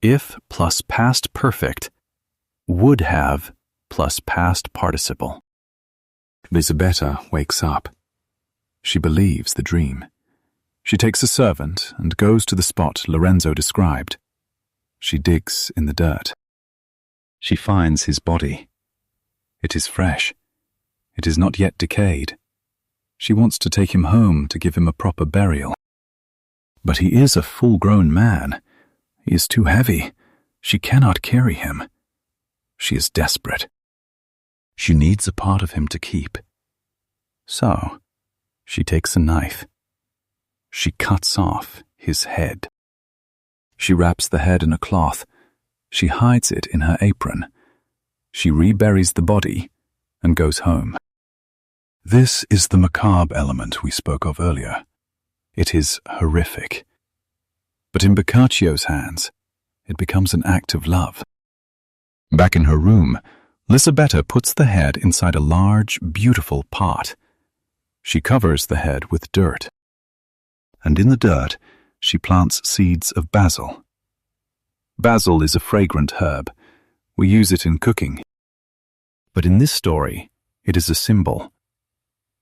Speaker 1: if plus past perfect, would have plus past participle. Lisabetta wakes up. She believes the dream. She takes a servant and goes to the spot Lorenzo described. She digs in the dirt. She finds his body. It is fresh. It is not yet decayed. She wants to take him home to give him a proper burial. But he is a full-grown man. He is too heavy. She cannot carry him. She is desperate. She needs a part of him to keep. So, she takes a knife. She cuts off his head. She wraps the head in a cloth. She hides it in her apron. She reburies the body and goes home. This is the macabre element we spoke of earlier. It is horrific. But in Boccaccio's hands, it becomes an act of love. Back in her room, Lisabetta puts the head inside a large, beautiful pot. She covers the head with dirt. And in the dirt, she plants seeds of basil. Basil is a fragrant herb. We use it in cooking. But in this story, it is a symbol.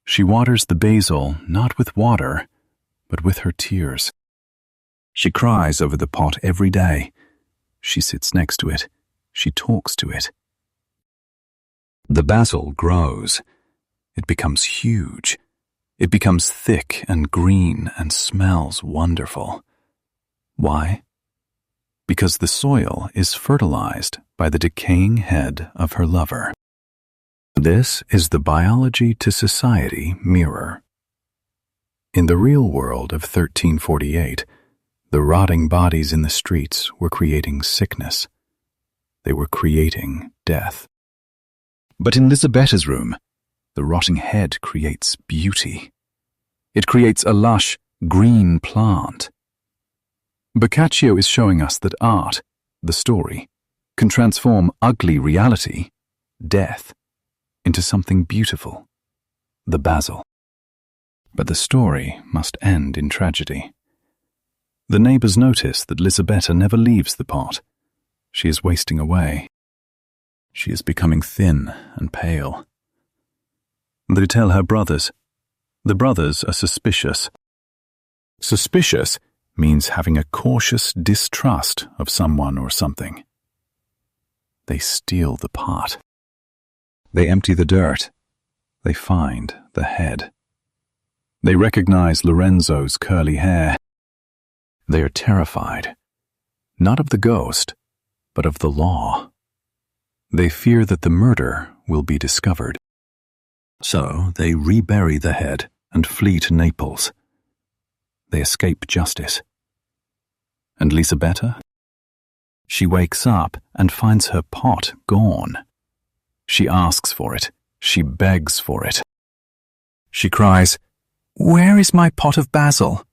Speaker 1: She waters the basil not with water, but with her tears. She cries over the pot every day. She sits next to it. She talks to it. The basil grows. It becomes huge. It becomes thick and green and smells wonderful. Why? Because the soil is fertilized by the decaying head of her lover. This is the biology to society mirror. In the real world of 1348, the rotting bodies in the streets were creating sickness. They were creating death. But in Lisabetta's room, the rotting head creates beauty. It creates a lush, green plant. Boccaccio is showing us that art, the story, can transform ugly reality, death, into something beautiful, the basil. But the story must end in tragedy. The neighbors notice that Lisabetta never leaves the pot. She is wasting away. She is becoming thin and pale. They tell her brothers. The brothers are suspicious. Suspicious means having a cautious distrust of someone or something. They steal the pot. They empty the dirt. They find the head. They recognize Lorenzo's curly hair. They are terrified, not of the ghost, but of the law. They fear that the murder will be discovered. So they rebury the head and flee to Naples. They escape justice. And Lisabetta? She wakes up and finds her pot gone. She asks for it. She begs for it. She cries, "Where is my pot of basil?"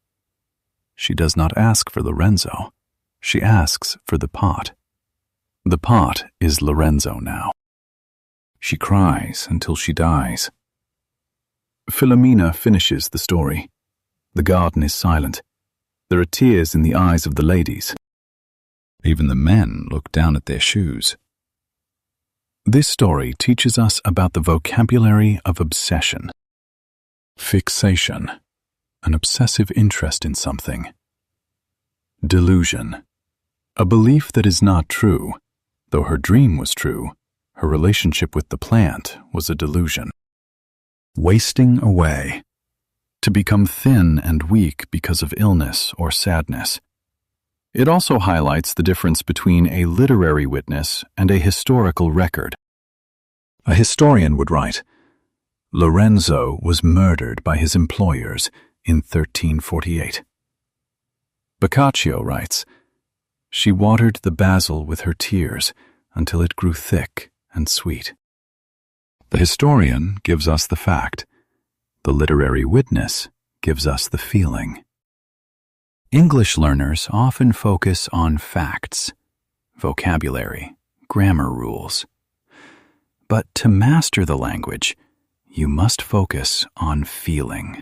Speaker 1: She does not ask for Lorenzo. She asks for the pot. The pot is Lorenzo now. She cries until she dies. Philomena finishes the story. The garden is silent. There are tears in the eyes of the ladies. Even the men look down at their shoes. This story teaches us about the vocabulary of obsession. Fixation, an obsessive interest in something. Delusion, a belief that is not true. Though her dream was true, her relationship with the plant was a delusion. Wasting away, to become thin and weak because of illness or sadness. It also highlights the difference between a literary witness and a historical record. A historian would write, Lorenzo was murdered by his employers in 1348. Boccaccio writes, she watered the basil with her tears until it grew thick and sweet. The historian gives us the fact. The literary witness gives us the feeling. English learners often focus on facts, vocabulary, grammar rules. But to master the language, you must focus on feeling.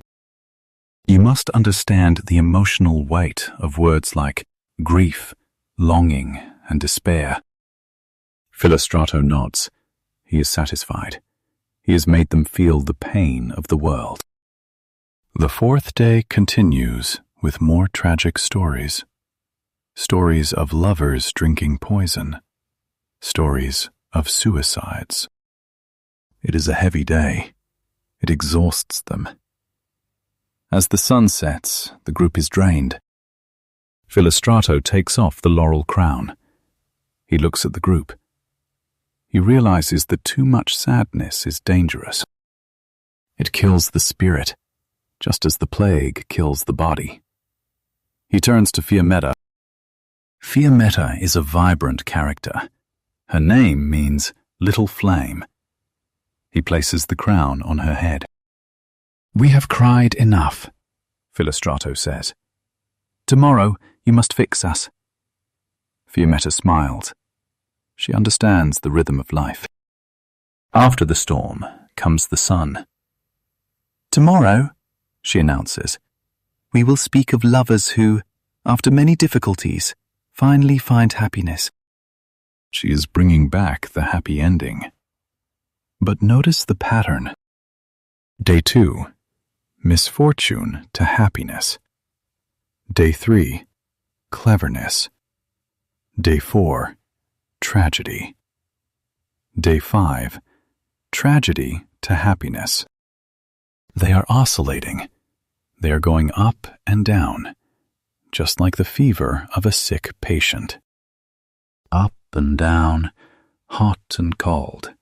Speaker 1: You must understand the emotional weight of words like grief, longing, and despair. Philostrato nods. He is satisfied. He has made them feel the pain of the world. The fourth day continues with more tragic stories. Stories of lovers drinking poison. Stories of suicides. It is a heavy day. It exhausts them. As the sun sets, the group is drained. Philostrato takes off the laurel crown. He looks at the group. He realizes that too much sadness is dangerous. It kills the spirit, just as the plague kills the body. He turns to Fiammetta. Fiammetta is a vibrant character. Her name means little flame. He places the crown on her head. We have cried enough, Philostrato says. Tomorrow you must fix us. Fiammetta smiles. She understands the rhythm of life. After the storm comes the sun. Tomorrow, she announces, we will speak of lovers who, after many difficulties, finally find happiness. She is bringing back the happy ending. But notice the pattern. Day 2, misfortune to happiness. Day 3, cleverness. Day 4, tragedy. Day 5, tragedy to happiness. They are oscillating. They are going up and down, just like the fever of a sick patient. Up and down, hot and cold.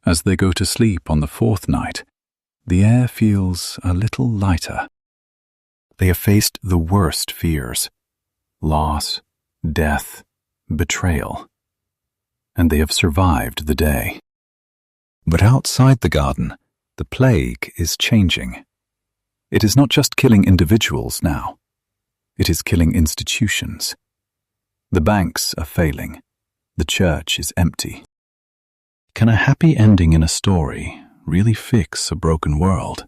Speaker 1: As they go to sleep on the fourth night, the air feels a little lighter. They have faced the worst fears, loss, death, betrayal, and they have survived the day. But outside the garden, the plague is changing. It is not just killing individuals now. It is killing institutions. The banks are failing. The church is empty. Can a happy ending in a story really fix a broken world?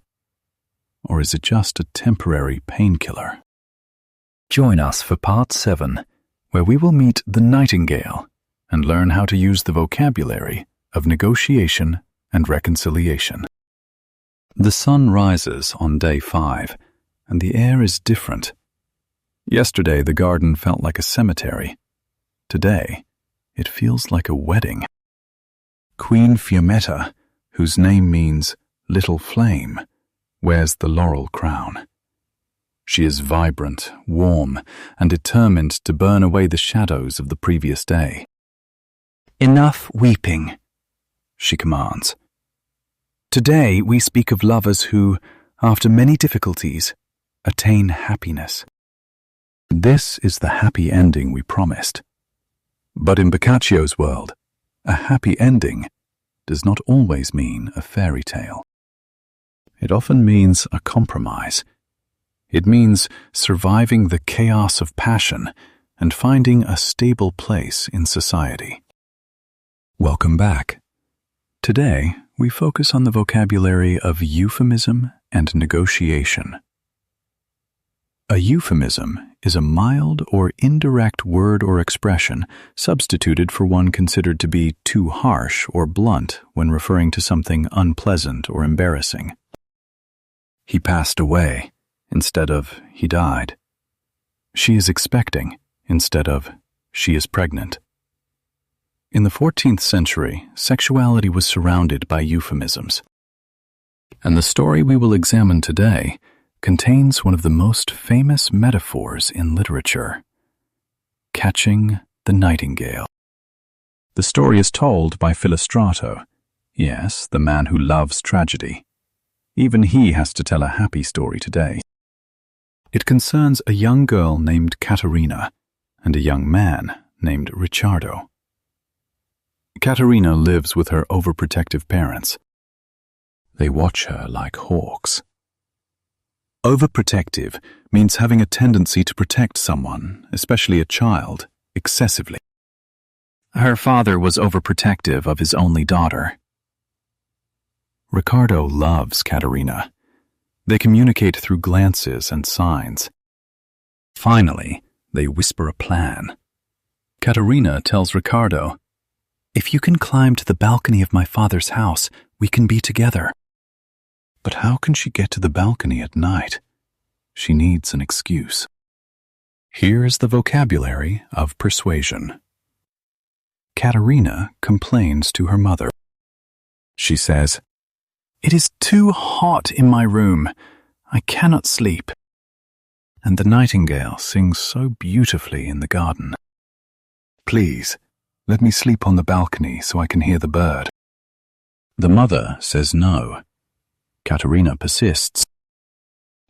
Speaker 1: Or is it just a temporary painkiller? Join us for part 7, where we will meet the nightingale and learn how to use the vocabulary of negotiation and reconciliation. The sun rises on day 5, and the air is different. Yesterday, the garden felt like a cemetery. Today, it feels like a wedding. Queen Fiammetta, whose name means little flame, wears the laurel crown. She is vibrant, warm, and determined to burn away the shadows of the previous day. Enough weeping, she commands. Today we speak of lovers who, after many difficulties, attain happiness. This is the happy ending we promised. But in Boccaccio's world, a happy ending does not always mean a fairy tale. It often means a compromise. It means surviving the chaos of passion and finding a stable place in society. Welcome back. Today, we focus on the vocabulary of euphemism and negotiation. A euphemism is a mild or indirect word or expression substituted for one considered to be too harsh or blunt when referring to something unpleasant or embarrassing. He passed away instead of he died. She is expecting instead of she is pregnant. In the 14th century, sexuality was surrounded by euphemisms. And the story we will examine today contains one of the most famous metaphors in literature: catching the nightingale. The story is told by Philostrato, yes, the man who loves tragedy. Even he has to tell a happy story today. It concerns a young girl named Caterina and a young man named Ricciardo. Caterina lives with her overprotective parents. They watch her like hawks. Overprotective means having a tendency to protect someone, especially a child, excessively. Her father was overprotective of his only daughter. Riccardo loves Caterina. They communicate through glances and signs. Finally, they whisper a plan. Caterina tells Riccardo, "If you can climb to the balcony of my father's house, we can be together." But how can she get to the balcony at night? She needs an excuse. Here is the vocabulary of persuasion. Caterina complains to her mother. She says, "It is too hot in my room. I cannot sleep." And the nightingale sings so beautifully in the garden. "Please, let me sleep on the balcony so I can hear the bird." The mother says no. Caterina persists.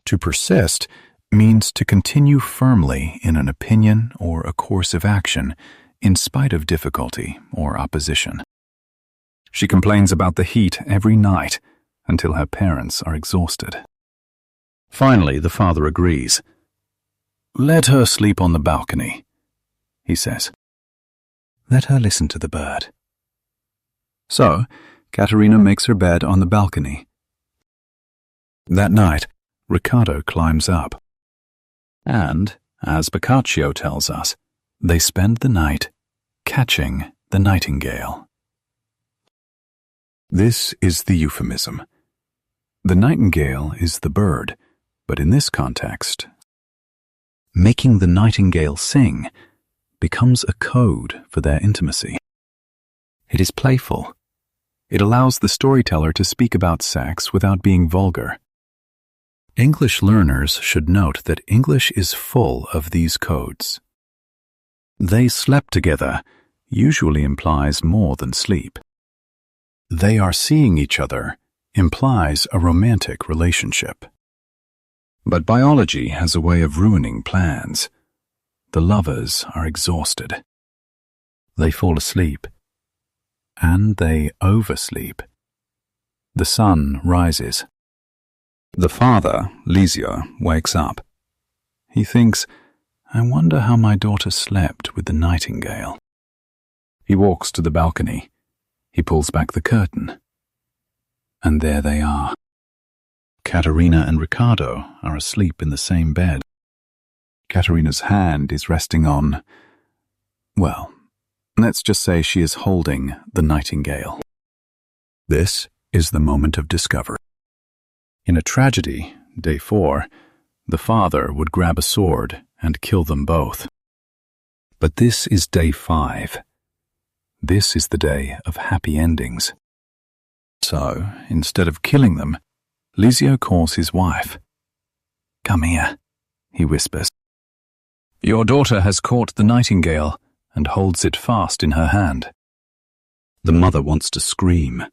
Speaker 1: To persist means to continue firmly in an opinion or a course of action in spite of difficulty or opposition. She complains about the heat every night until her parents are exhausted. Finally, the father agrees. "Let her sleep on the balcony," he says. "Let her listen to the bird." So, Caterina makes her bed on the balcony. That night, Riccardo climbs up. And, as Boccaccio tells us, they spend the night catching the nightingale. This is the euphemism. The nightingale is the bird, but in this context, making the nightingale sing becomes a code for their intimacy. It is playful. It allows the storyteller to speak about sex without being vulgar. English learners should note that English is full of these codes. "They slept together" usually implies more than sleep. "They are seeing each other" implies a romantic relationship. But biology has a way of ruining plans. The lovers are exhausted. They fall asleep. And they oversleep. The sun rises. The father, Lisio, wakes up. He thinks, "I wonder how my daughter slept with the nightingale." He walks to the balcony. He pulls back the curtain. And there they are. Caterina and Riccardo are asleep in the same bed. Caterina's hand is resting on, well, let's just say she is holding the nightingale. This is the moment of discovery. In a tragedy, day 4, the father would grab a sword and kill them both. But this is day 5. This is the day of happy endings. So, instead of killing them, Lisio calls his wife. "Come here," he whispers. "Your daughter has caught the nightingale," and holds it fast in her hand. The mother wants to scream.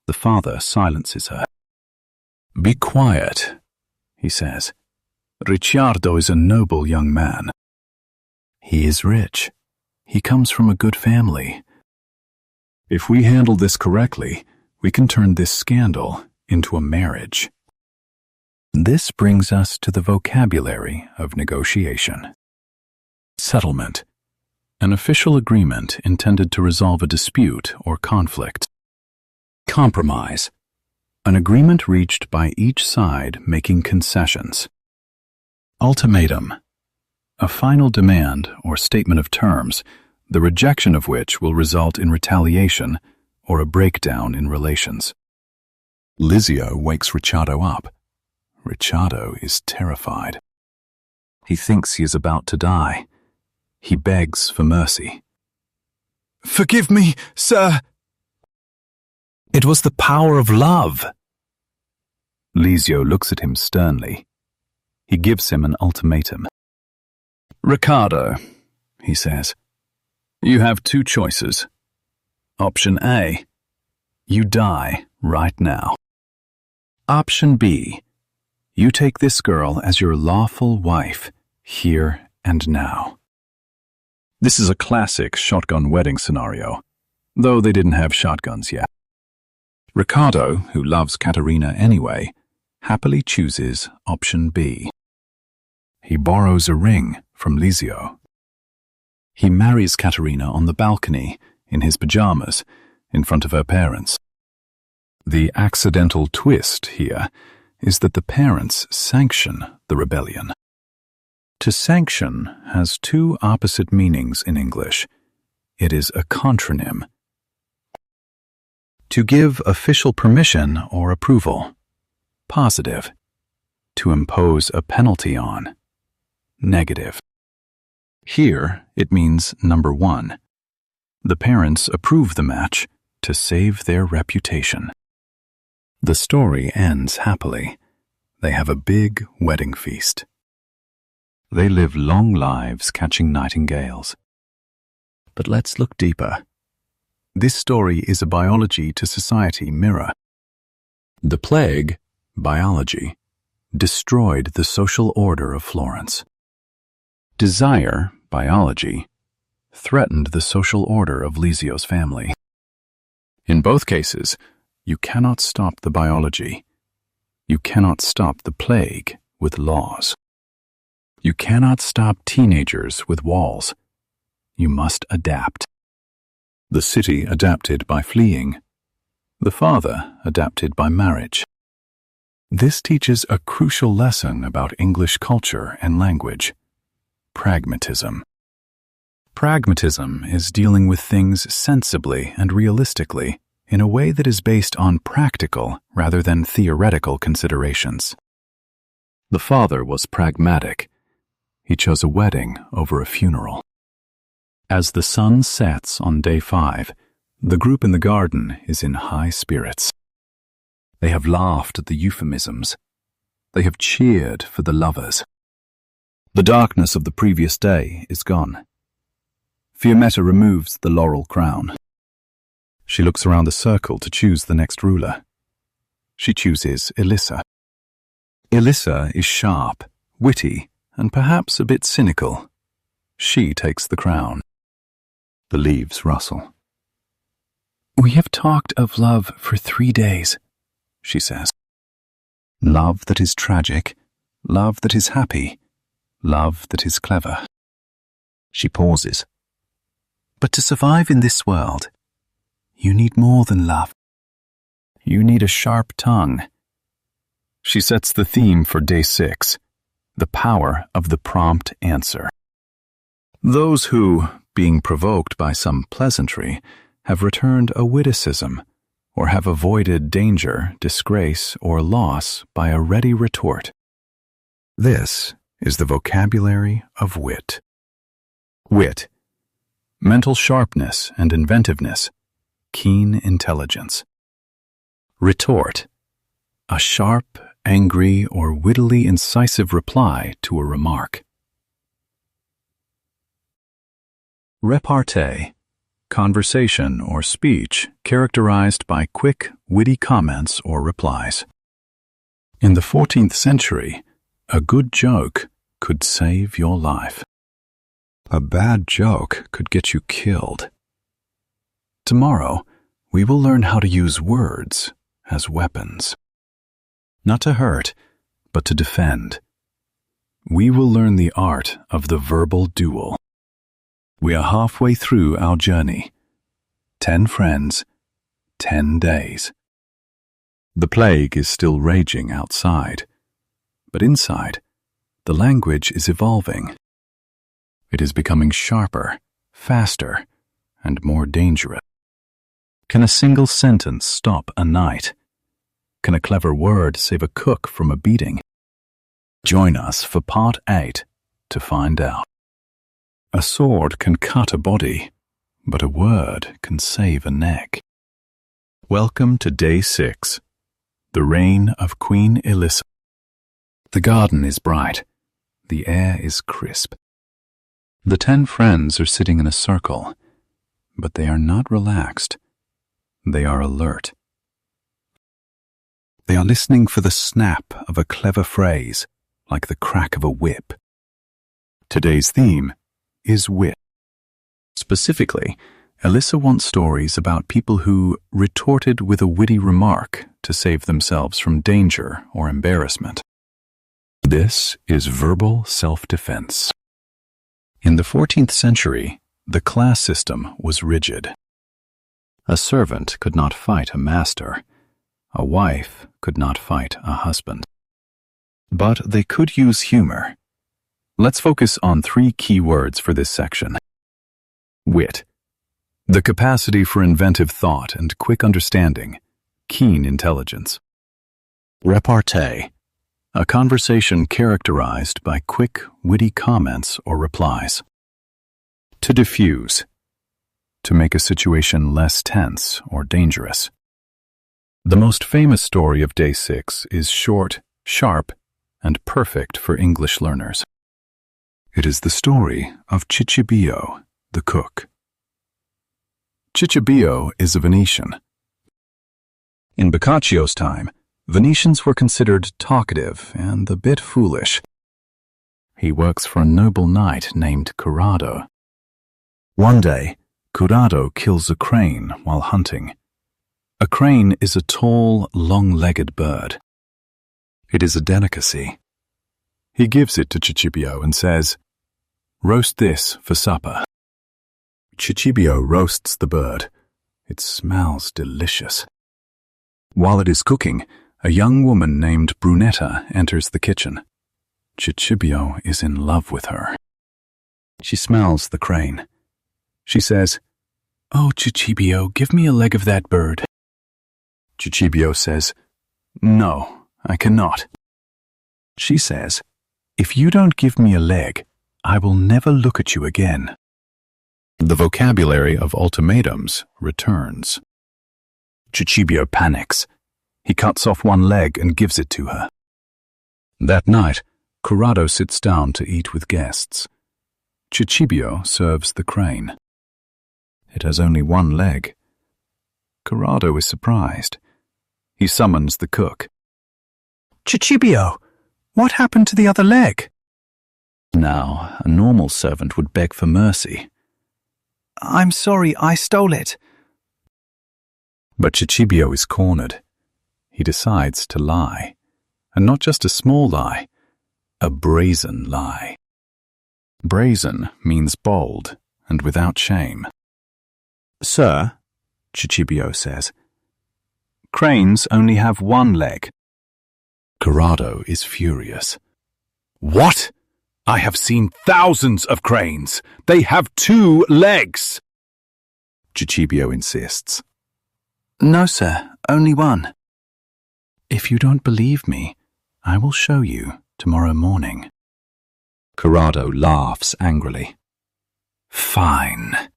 Speaker 1: The father silences her. "Be quiet," he says. "Ricciardo is a noble young man. He is rich. He comes from a good family. If we handle this correctly, we can turn this scandal into a marriage. This brings us to the vocabulary of negotiation. Settlement. An official agreement intended to resolve a dispute or conflict. Compromise. An agreement reached by each side making concessions. Ultimatum. A final demand or statement of terms, the rejection of which will result in retaliation or a breakdown in relations. Lizio wakes Ricciardo up. Ricciardo is terrified. He thinks he is about to die. He begs for mercy.
Speaker 2: "Forgive me, sir."
Speaker 1: It was the power of love. Lizio looks at him sternly. He gives him an ultimatum. "Riccardo," he says, "you have two choices. Option A, you die right now. Option B, you take this girl as your lawful wife, here and now." This is a classic shotgun wedding scenario, though they didn't have shotguns yet. Riccardo, who loves Caterina anyway, happily chooses option B. He borrows a ring from Lizio. He marries Caterina on the balcony, in his pajamas, in front of her parents. The accidental twist here is that the parents sanction the rebellion. To sanction has two opposite meanings in English. It is a contronym. To give official permission or approval. Positive. To impose a penalty on. Negative. Here, it means number one. The parents approve the match to save their reputation. The story ends happily. They have a big wedding feast. They live long lives catching nightingales. But let's look deeper. This story is a biology to society mirror. The plague, biology, destroyed the social order of Florence. Desire, biology, threatened the social order of Lizio's family. In both cases, you cannot stop the biology. You cannot stop the plague with laws. You cannot stop teenagers with walls. You must adapt. The city adapted by fleeing. The father adapted by marriage. This teaches a crucial lesson about English culture and language. Pragmatism. Pragmatism is dealing with things sensibly and realistically in a way that is based on practical rather than theoretical considerations. The father was pragmatic. He chose a wedding over a funeral. As the sun sets on day 5, the group in the garden is in high spirits. They have laughed at the euphemisms. They have cheered for the lovers. The darkness of the previous day is gone. Fiammetta removes the laurel crown. She looks around the circle to choose the next ruler. She chooses Elissa. Elissa is sharp, witty, and perhaps a bit cynical. She takes the crown. The leaves rustle. "We have talked of love for 3 days," she says. Love that is tragic, love that is happy, love that is clever. She pauses. But to survive in this world, you need more than love. You need a sharp tongue. She sets the theme for day 6, the power of the prompt answer. Those who, being provoked by some pleasantry, have returned a witticism, or have avoided danger, disgrace, or loss by a ready retort. This is the vocabulary of wit. Wit. Mental sharpness and inventiveness. Keen intelligence. Retort. A sharp, angry, or wittily incisive reply to a remark. Repartee. Conversation or speech characterized by quick, witty comments or replies. In the 14th century, a good joke could save your life. A bad joke could get you killed. Tomorrow, We will learn how to use words as weapons. Not to hurt, but to defend. We will learn the art of the verbal duel. We are halfway through our journey. 10 friends, 10 days. The plague is still raging outside, but inside, the language is evolving. It is becoming sharper, faster, and more dangerous. Can a single sentence stop a night? Can a clever word save a cook from a beating? Join us for part 8 to find out. A sword can cut a body, but a word can save a neck. Welcome to Day 6, the reign of Queen Elizabeth. The garden is bright. The air is crisp. The 10 friends are sitting in a circle, but they are not relaxed. They are alert. They are listening for the snap of a clever phrase, like the crack of a whip. Today's theme is wit. Specifically, Alyssa wants stories about people who retorted with a witty remark to save themselves from danger or embarrassment. This is verbal self-defense. In the 14th century, the class system was rigid. A servant could not fight a master. A wife could not fight a husband. But they could use humor. Let's focus on 3 key words for this section. Wit. The capacity for inventive thought and quick understanding, keen intelligence. Repartee. A conversation characterized by quick, witty comments or replies. To diffuse. To make a situation less tense or dangerous. The most famous story of Day 6 is short, sharp, and perfect for English learners. It is the story of Cicibio, the cook. Cicibio is a Venetian. In Boccaccio's time, Venetians were considered talkative and a bit foolish. He works for a noble knight named Corrado. One day, Corrado kills a crane while hunting. A crane is a tall, long-legged bird. It is a delicacy. He gives it to Cicibio and says, "Roast this for supper." Cicibio roasts the bird. It smells delicious. While it is cooking, a young woman named Brunetta enters the kitchen. Cicibio is in love with her. She smells the crane. She says, "Oh, Cicibio, give me a leg of that bird." Cicibio says, "No, I cannot." She says, "If you don't give me a leg, I will never look at you again." The vocabulary of ultimatums returns. Cicibio panics. He cuts off one leg and gives it to her. That night, Corrado sits down to eat with guests. Cicibio serves the crane. It has only one leg. Corrado is surprised. He summons the cook. "Cicibio, what happened to the other leg?" Now, a normal servant would beg for mercy. "I'm sorry, I stole it." But Cicibio is cornered. He decides to lie. And not just a small lie, a brazen lie. Brazen means bold and without shame. "Sir," Cicibio says, "cranes only have one leg." Corrado is furious. "What? I have seen thousands of cranes. They have 2 legs." Cicibio insists. "No, sir, only one." "If you don't believe me, I will show you tomorrow morning." Corrado laughs angrily. "Fine.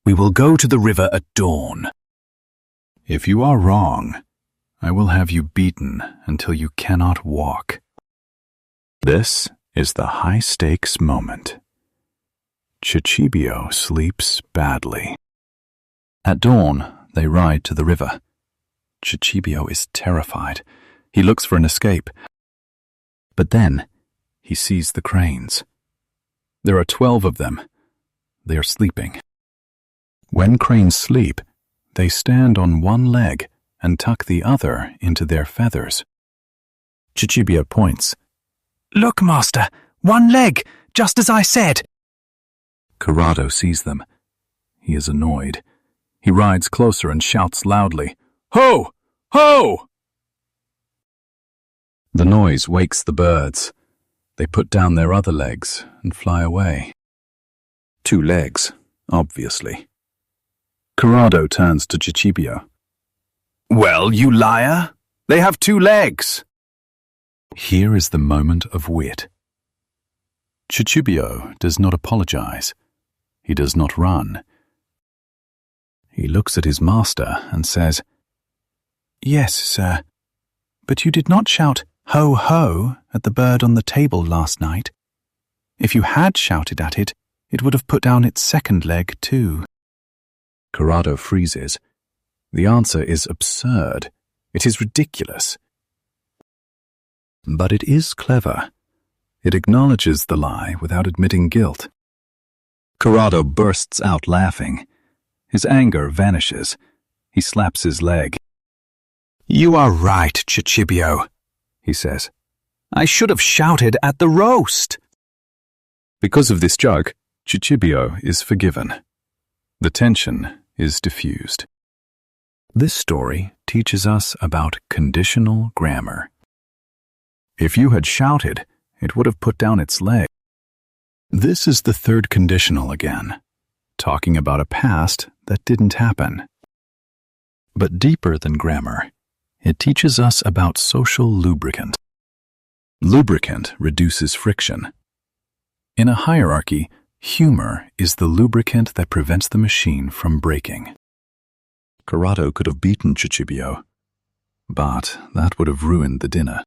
Speaker 1: We will go to the river at dawn. If you are wrong, I will have you beaten until you cannot walk." This is the high-stakes moment. Cicibio sleeps badly. At dawn, they ride to the river. Cicibio is terrified. He looks for an escape. But then, he sees the cranes. There are 12 of them. They are sleeping. When cranes sleep, They stand on one leg and tuck the other into their feathers. Cicibio points.
Speaker 2: Look, master, one leg, just as I said.
Speaker 1: Corrado sees them. He is annoyed. He rides closer and shouts loudly, "Ho! Ho!" The noise wakes the birds. They put down their other legs and fly away. 2 legs, obviously. Corrado turns to Cicibio.
Speaker 2: Well, you liar, they have 2 legs.
Speaker 1: Here is the moment of wit. Cicibio does not apologize. He does not run. He looks at his master and says, "Yes, sir, but you did not shout, 'Ho, ho,' at the bird on the table last night. If you had shouted at it, it would have put down its 2nd leg, too." Corrado freezes. The answer is absurd. It is ridiculous. But it is clever. It acknowledges the lie without admitting guilt. Corrado bursts out laughing. His anger vanishes. He slaps his leg.
Speaker 2: You are right, Cicibio, he says. I should have shouted at the roast.
Speaker 1: Because of this joke, Cicibio is forgiven. The tension is diffused. This story teaches us about conditional grammar. If you had shouted, it would have put down its leg. This is the 3rd conditional again, talking about a past that didn't happen. But deeper than grammar, it teaches us about social lubricant. Lubricant reduces friction. In a hierarchy, humor is the lubricant that prevents the machine from breaking. Corrado could have beaten Cicibio, but that would have ruined the dinner.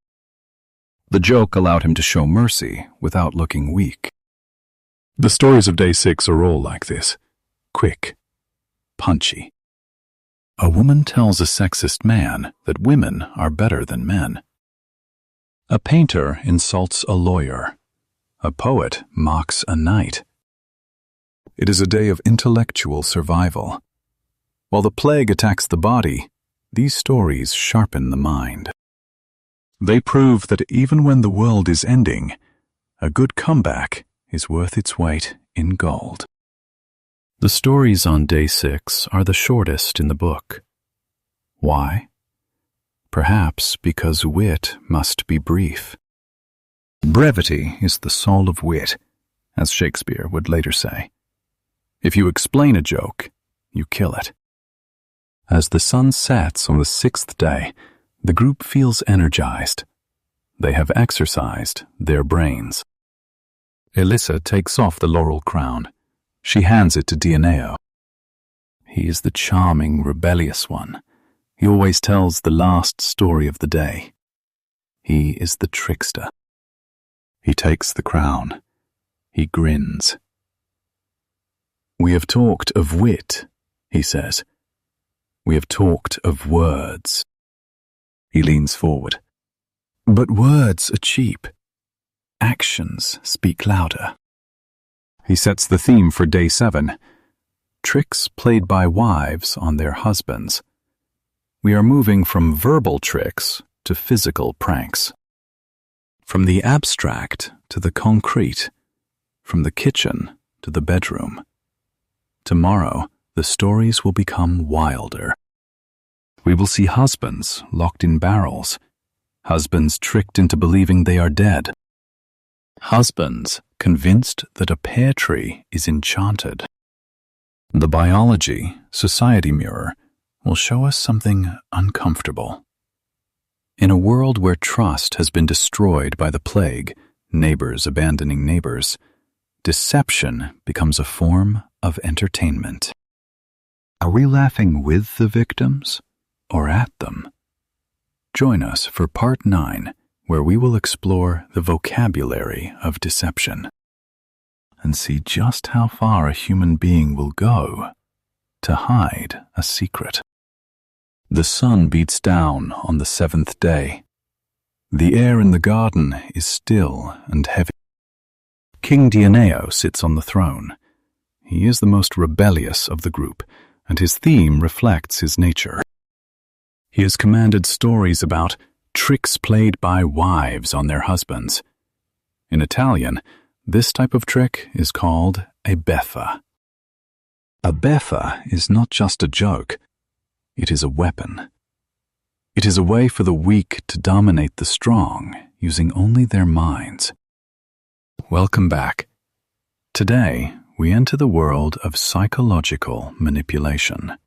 Speaker 1: The joke allowed him to show mercy without looking weak. The stories of day 6 are all like this. Quick. Punchy. A woman tells a sexist man that women are better than men. A painter insults a lawyer. A poet mocks a knight. It is a day of intellectual survival. While the plague attacks the body, these stories sharpen the mind. They prove that even when the world is ending, a good comeback is worth its weight in gold. The stories on day 6 are the shortest in the book. Why? Perhaps because wit must be brief. Brevity is the soul of wit, as Shakespeare would later say. If you explain a joke, you kill it. As the sun sets on the 6th day, the group feels energized. They have exercised their brains. Elissa takes off the laurel crown. She hands it to Dioneo. He is the charming, rebellious one. He always tells the last story of the day. He is the trickster. He takes the crown. He grins. We have talked of wit, he says. We have talked of words. He leans forward. But words are cheap. Actions speak louder. He sets the theme for day 7. Tricks played by wives on their husbands. We are moving from verbal tricks to physical pranks. From the abstract to the concrete. From the kitchen to the bedroom. Tomorrow, the stories will become wilder. We will see husbands locked in barrels. Husbands tricked into believing they are dead. Husbands convinced that a pear tree is enchanted. The biology society mirror will show us something uncomfortable. In a world where trust has been destroyed by the plague, neighbors abandoning neighbors, deception becomes a form of entertainment. Are we laughing with the victims or at them? Join us for part 9, where we will explore the vocabulary of deception and see just how far a human being will go to hide a secret. The sun beats down on the 7th day. The air in the garden is still and heavy. King Dioneo sits on the throne. He is the most rebellious of the group, and his theme reflects his nature. He has commanded stories about tricks played by wives on their husbands. In Italian, this type of trick is called a beffa. A beffa is not just a joke, it is a weapon. It is a way for the weak to dominate the strong using only their minds. Welcome back. Today, we enter the world of psychological manipulation.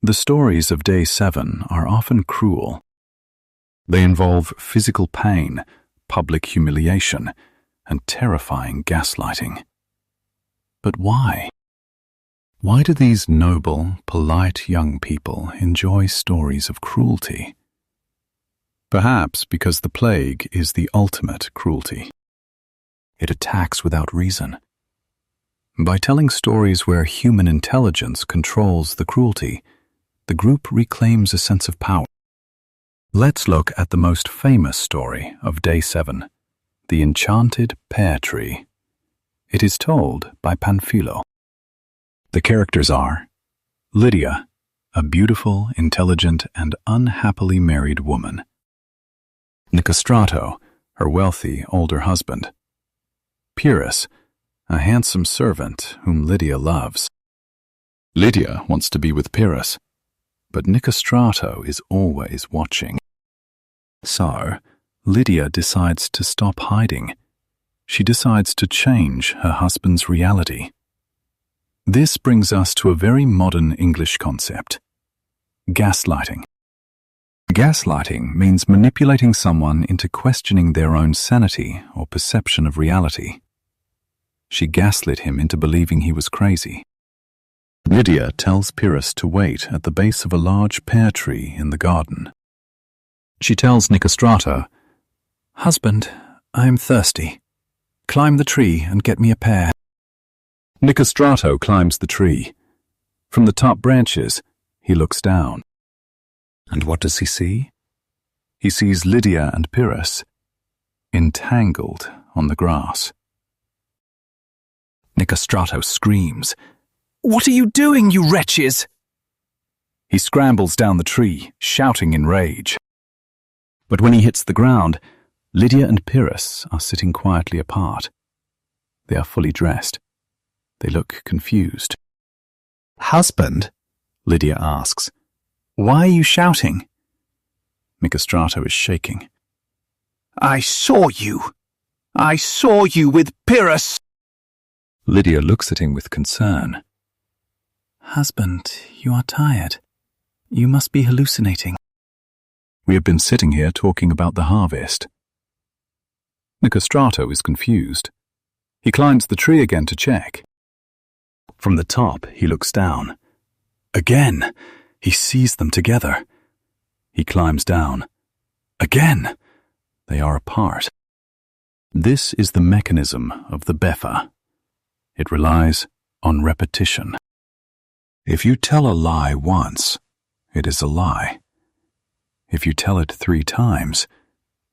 Speaker 1: The stories of Day 7 are often cruel. They involve physical pain, public humiliation, and terrifying gaslighting. But why? Why do these noble, polite young people enjoy stories of cruelty? Perhaps because the plague is the ultimate cruelty. It attacks without reason. By telling stories where human intelligence controls the cruelty, the group reclaims a sense of power. Let's look at the most famous story of Day 7, the enchanted pear tree. It is told by Panfilo. The characters are Lydia, a beautiful, intelligent, and unhappily married woman. Nicostrato, her wealthy, older husband. Pyrrhus, a handsome servant whom Lydia loves. Lydia wants to be with Pyrrhus, but Nicostrato is always watching. So, Lydia decides to stop hiding. She decides to change her husband's reality. This brings us to a very modern English concept: gaslighting. Gaslighting means manipulating someone into questioning their own sanity or perception of reality. She gaslit him into believing he was crazy. Lydia tells Pyrrhus to wait at the base of a large pear tree in the garden. She tells Nicostrato, "Husband, I am thirsty. Climb the tree and get me a pear." Nicostrato climbs the tree. From the top branches, he looks down. And what does he see? He sees Lydia and Pyrrhus entangled on the grass. Nicostrato screams, "What are you doing, you wretches?" He scrambles down the tree, shouting in rage. But when he hits the ground, Lydia and Pyrrhus are sitting quietly apart. They are fully dressed. They look confused. "Husband?" Lydia asks. "Why are you shouting?" Nicostrato is shaking. "I saw you! I saw you with Pyrrhus!" Lydia looks at him with concern. "Husband, you are tired. You must be hallucinating." "We have been sitting here talking about the harvest." Nicostrato is confused. He climbs the tree again to check. From the top, he looks down. Again, he sees them together. He climbs down. Again, they are apart. This is the mechanism of the beffa. It relies on repetition. If you tell a lie once, it is a lie. If you tell it 3 times,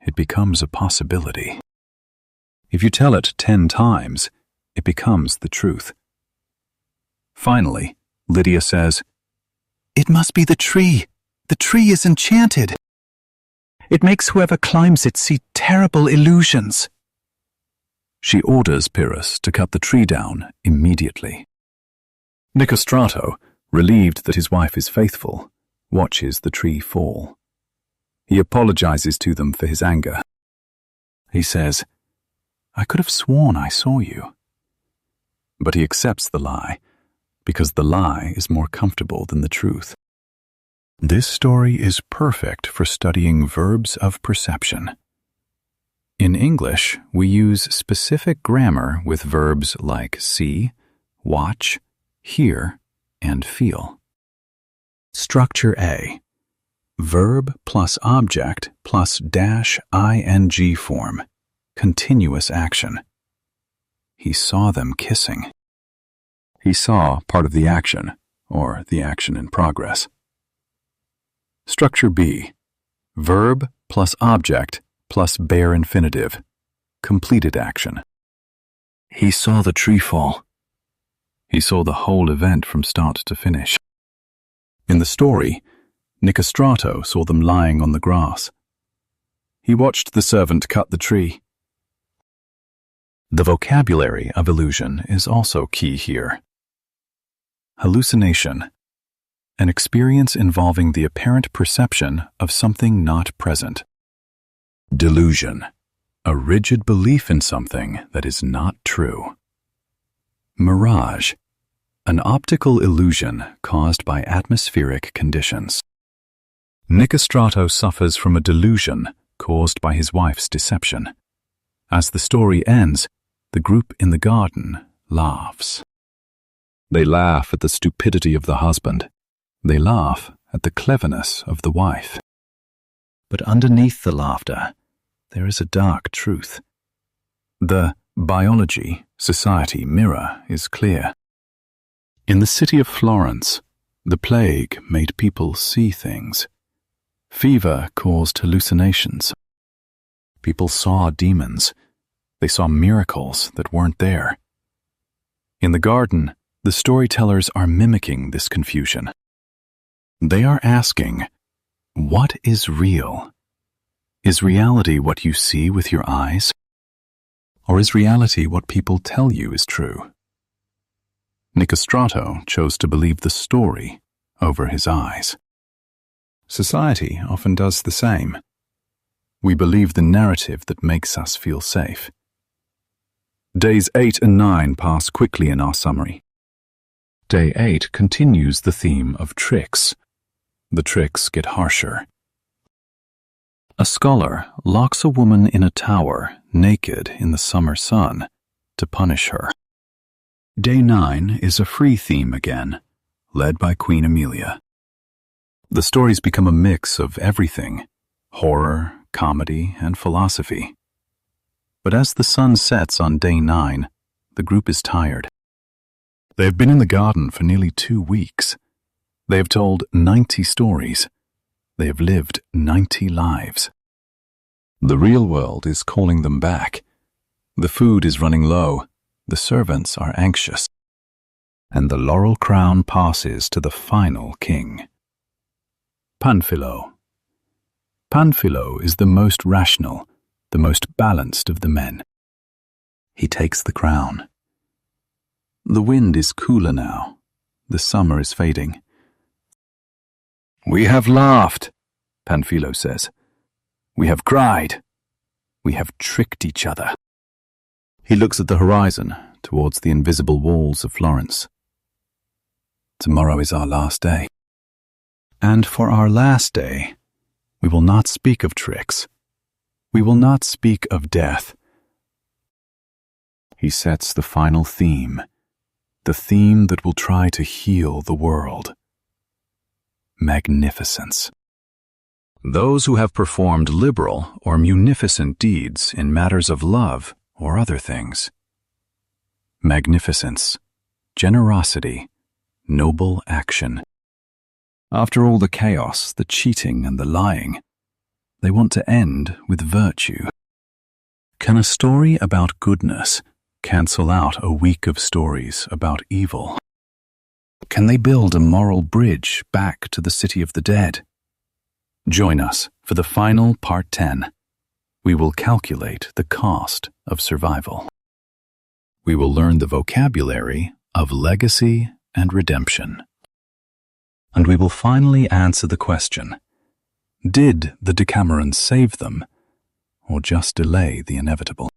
Speaker 1: it becomes a possibility. If you tell it 10 times, it becomes the truth. Finally, Lydia says, "It must be the tree. The tree is enchanted. It makes whoever climbs it see terrible illusions." She orders Pyrrhus to cut the tree down immediately. Nicostrato, relieved that his wife is faithful, watches the tree fall. He apologizes to them for his anger. He says, "I could have sworn I saw you." But he accepts the lie, because the lie is more comfortable than the truth. This story is perfect for studying verbs of perception. In English, we use specific grammar with verbs like see, watch, hear, and feel. Structure A. Verb plus object plus dash ing form. Continuous action. He saw them kissing. He saw part of the action, or the action in progress. Structure B. Verb plus object plus bare infinitive. Completed action. He saw the tree fall. He saw the whole event from start to finish. In the story, Nicostrato saw them lying on the grass. He watched the servant cut the tree. The vocabulary of illusion is also key here. Hallucination, an experience involving the apparent perception of something not present. Delusion, a rigid belief in something that is not true. Mirage, an optical illusion caused by atmospheric conditions. Nicostrato suffers from a delusion caused by his wife's deception. As the story ends, the group in the garden laughs. They laugh at the stupidity of the husband. They laugh at the cleverness of the wife. But underneath the laughter, there is a dark truth. The biology-society mirror is clear. In the city of Florence, the plague made people see things. Fever caused hallucinations. People saw demons. They saw miracles that weren't there. In the garden, the storytellers are mimicking this confusion. They are asking, what is real? Is reality what you see with your eyes? Or is reality what people tell you is true? Nicostrato chose to believe the story over his eyes. Society often does the same. We believe the narrative that makes us feel safe. Days 8 and 9 pass quickly in our summary. Day 8 continues the theme of tricks. The tricks get harsher. A scholar locks a woman in a tower, naked in the summer sun, to punish her. Day 9 is a free theme again, led by Queen Amelia. The stories become a mix of everything, horror, comedy, and philosophy. But as the sun sets on day 9, the group is tired. They have been in the garden for nearly 2 weeks. They have told 90 stories. They have lived 90 lives. The real world is calling them back. The food is running low. The servants are anxious. And the laurel crown passes to the final king. Panfilo. Panfilo is the most rational, the most balanced of the men. He takes the crown. The wind is cooler now. The summer is fading. We have laughed, Panfilo says. We have cried. We have tricked each other. He looks at the horizon, towards the invisible walls of Florence. Tomorrow is our last day. And for our last day, we will not speak of tricks. We will not speak of death. He sets the final theme, the theme that will try to heal the world. Magnificence. Those who have performed liberal or munificent deeds in matters of love or other things. Magnificence, generosity, noble action. After all the chaos, the cheating and the lying, they want to end with virtue. Can a story about goodness cancel out a week of stories about evil? Can they build a moral bridge back to the city of the dead? Join us for the final part 10. We will calculate the cost of survival. We will learn the vocabulary of legacy and redemption. And we will finally answer the question, did the Decameron save them, or just delay the inevitable?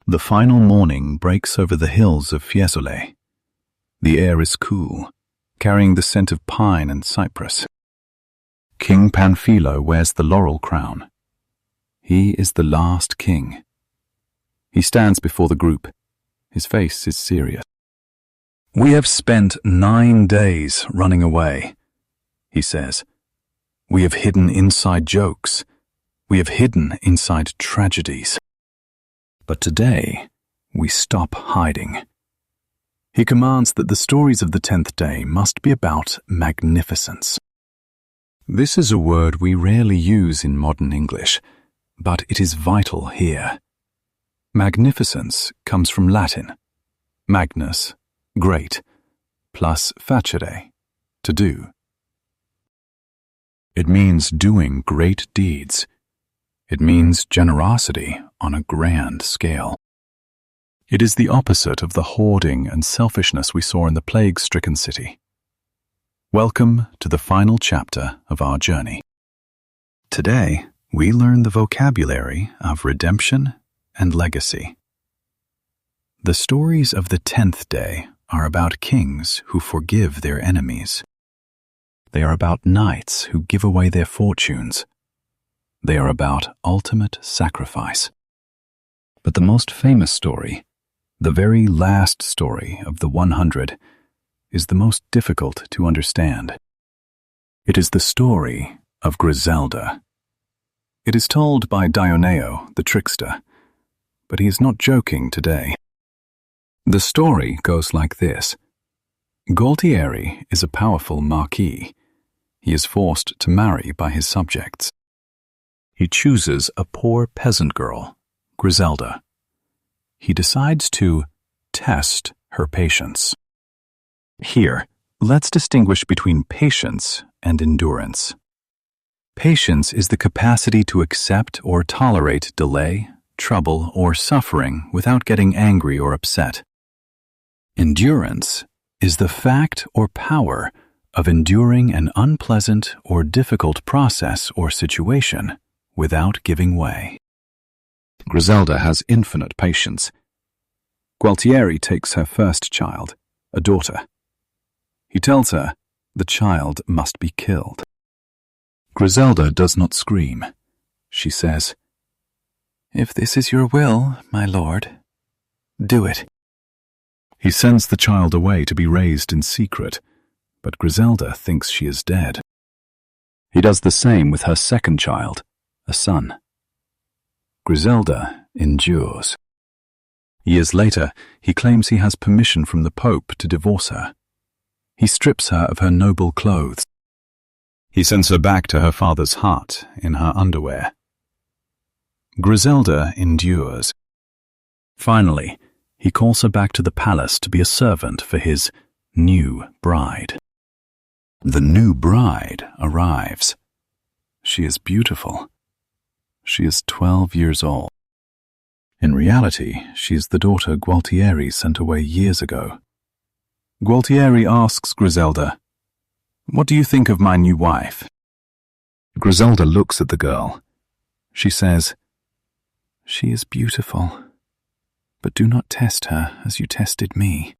Speaker 1: The final morning breaks over the hills of Fiesole. The air is cool, carrying the scent of pine and cypress. King Panfilo wears the laurel crown. He is the last king. He stands before the group. His face is serious. We have spent 9 days running away, he says. We have hidden inside jokes. We have hidden inside tragedies. But today, we stop hiding. He commands that the stories of the 10th day must be about magnificence. This is a word we rarely use in modern English, but it is vital here. Magnificence comes from Latin. Magnus, great, plus facere, to do. It means doing great deeds. It means generosity on a grand scale. It is the opposite of the hoarding and selfishness we saw in the plague-stricken city. Welcome to the final chapter of our journey. Today, we learn the vocabulary of redemption and legacy. The stories of the 10th day are about kings who forgive their enemies. They are about knights who give away their fortunes. They are about ultimate sacrifice. But the most famous story, the very last story of the 100, is the most difficult to understand. It is the story of Griselda. It is told by Dioneo, the trickster, but he is not joking today. The story goes like this. Gualtieri is a powerful marquis. He is forced to marry by his subjects. He chooses a poor peasant girl, Griselda. He decides to test her patience. Here, let's distinguish between patience and endurance. Patience is the capacity to accept or tolerate delay, trouble, or suffering without getting angry or upset. Endurance is the fact or power of enduring an unpleasant or difficult process or situation without giving way. Griselda has infinite patience. Gualtieri takes her first child, a daughter. He tells her the child must be killed. Griselda does not scream. She says, "If this is your will, my lord, do it." He sends the child away to be raised in secret, but Griselda thinks she is dead. He does the same with her second child, a son. Griselda endures. Years later, he claims he has permission from the Pope to divorce her. He strips her of her noble clothes. He sends her back to her father's hut in her underwear. Griselda endures. Finally, he calls her back to the palace to be a servant for his new bride. The new bride arrives. She is beautiful. She is 12 years old. In reality, she is the daughter Gualtieri sent away years ago. Gualtieri asks Griselda, "What do you think of my new wife?" Griselda looks at the girl. She says, "She is beautiful, but do not test her as you tested me.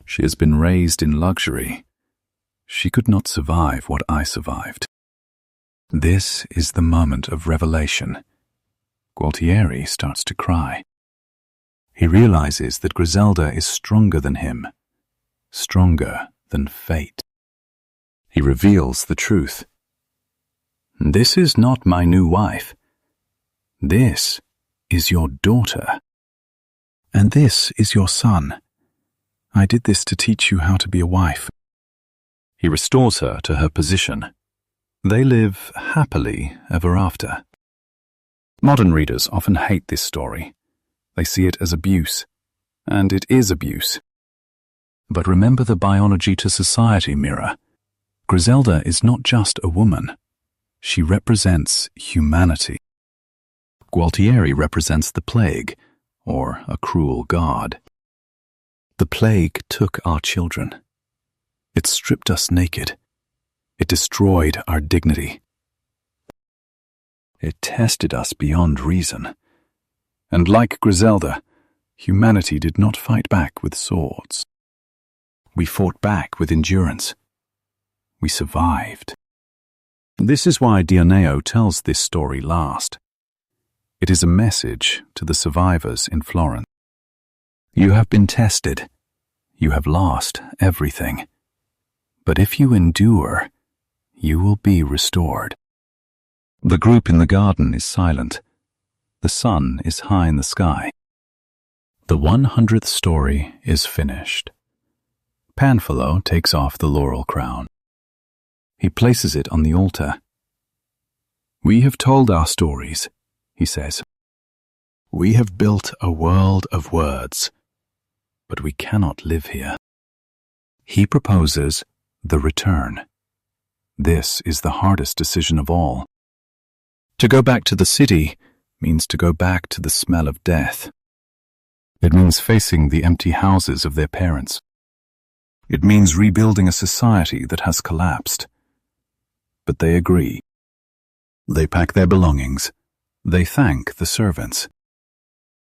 Speaker 1: She has been raised in luxury. She could not survive what I survived." This is the moment of revelation. Gualtieri starts to cry. He realizes that Griselda is stronger than him, stronger than fate. He reveals the truth. "This is not my new wife. This is your daughter. And this is your son. I did this to teach you how to be a wife." He restores her to her position. They live happily ever after. Modern readers often hate this story. They see it as abuse, and it is abuse. But remember the biology to society mirror. Griselda is not just a woman. She represents humanity. Gualtieri represents the plague, or a cruel god. The plague took our children. It stripped us naked. It destroyed our dignity. It tested us beyond reason. And like Griselda, humanity did not fight back with swords. We fought back with endurance. We survived. This is why Dioneo tells this story last. It is a message to the survivors in Florence. You have been tested. You have lost everything. But if you endure, you will be restored. The group in the garden is silent. The sun is high in the sky. The 100th story is finished. Panfilo takes off the laurel crown. He places it on the altar. "We have told our stories," he says. "We have built a world of words. but we cannot live here. He proposes the return. This is the hardest decision of all. To go back to the city means to go back to the smell of death. It means facing the empty houses of their parents. It means rebuilding a society that has collapsed. But they agree. They pack their belongings. They thank the servants.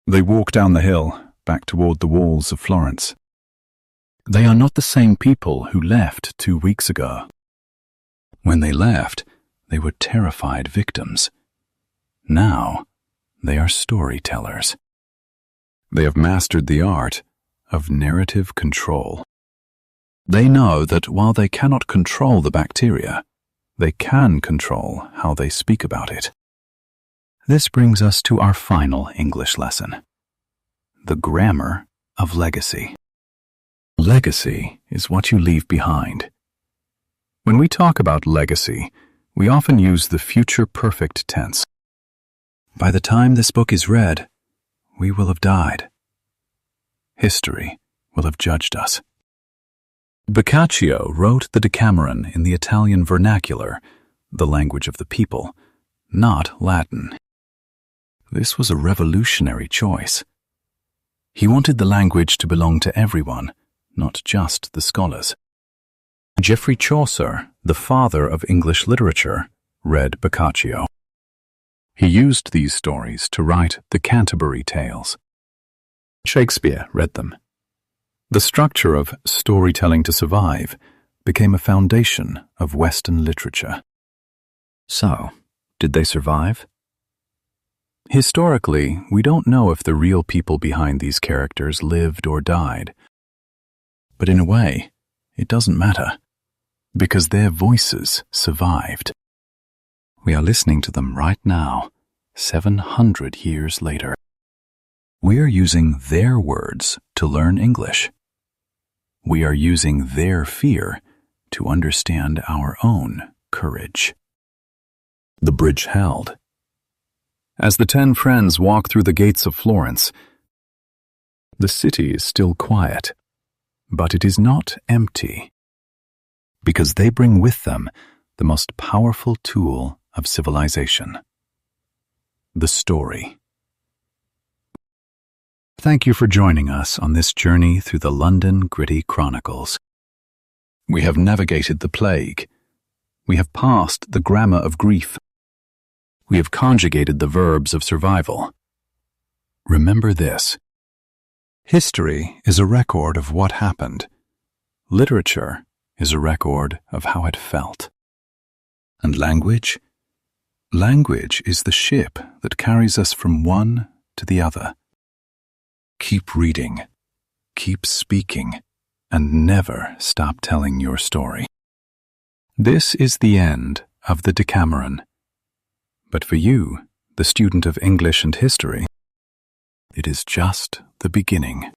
Speaker 1: They walk down the hill, back toward the walls of Florence. They are not the same people who left 2 weeks ago. When they left, they were terrified victims. Now, they are storytellers. They have mastered the art of narrative control. They know that while they cannot control the bacteria, they can control how they speak about it. This brings us to our final English lesson: the grammar of legacy. Legacy is what you leave behind. When we talk about legacy, we often use the future perfect tense. By the time this book is read, we will have died. History will have judged us. Boccaccio wrote the Decameron in the Italian vernacular, the language of the people, not Latin. This was a revolutionary choice. He wanted the language to belong to everyone, not just the scholars. Geoffrey Chaucer, the father of English literature, read Boccaccio. He used these stories to write the Canterbury Tales. Shakespeare read them. The structure of storytelling to survive became a foundation of Western literature. So, did they survive? Historically, we don't know if the real people behind these characters lived or died. But in a way, it doesn't matter, because their voices survived. We are listening to them right now, 700 years later. We are using their words to learn English. We are using their fear to understand our own courage. The bridge held. As the 10 friends walk through the gates of Florence, the city is still quiet, but it is not empty, because they bring with them the most powerful tool of civilization: the story. Thank you for joining us on this journey through the London Gritty Chronicles. We have navigated the plague. We have passed the grammar of grief. We have conjugated the verbs of survival. Remember this: history is a record of what happened. Literature is a record of how it felt. And language? Language is the ship that carries us from one to the other. Keep reading, keep speaking, and never stop telling your story. This is the end of the Decameron. But for you, the student of English and history, it is just the beginning.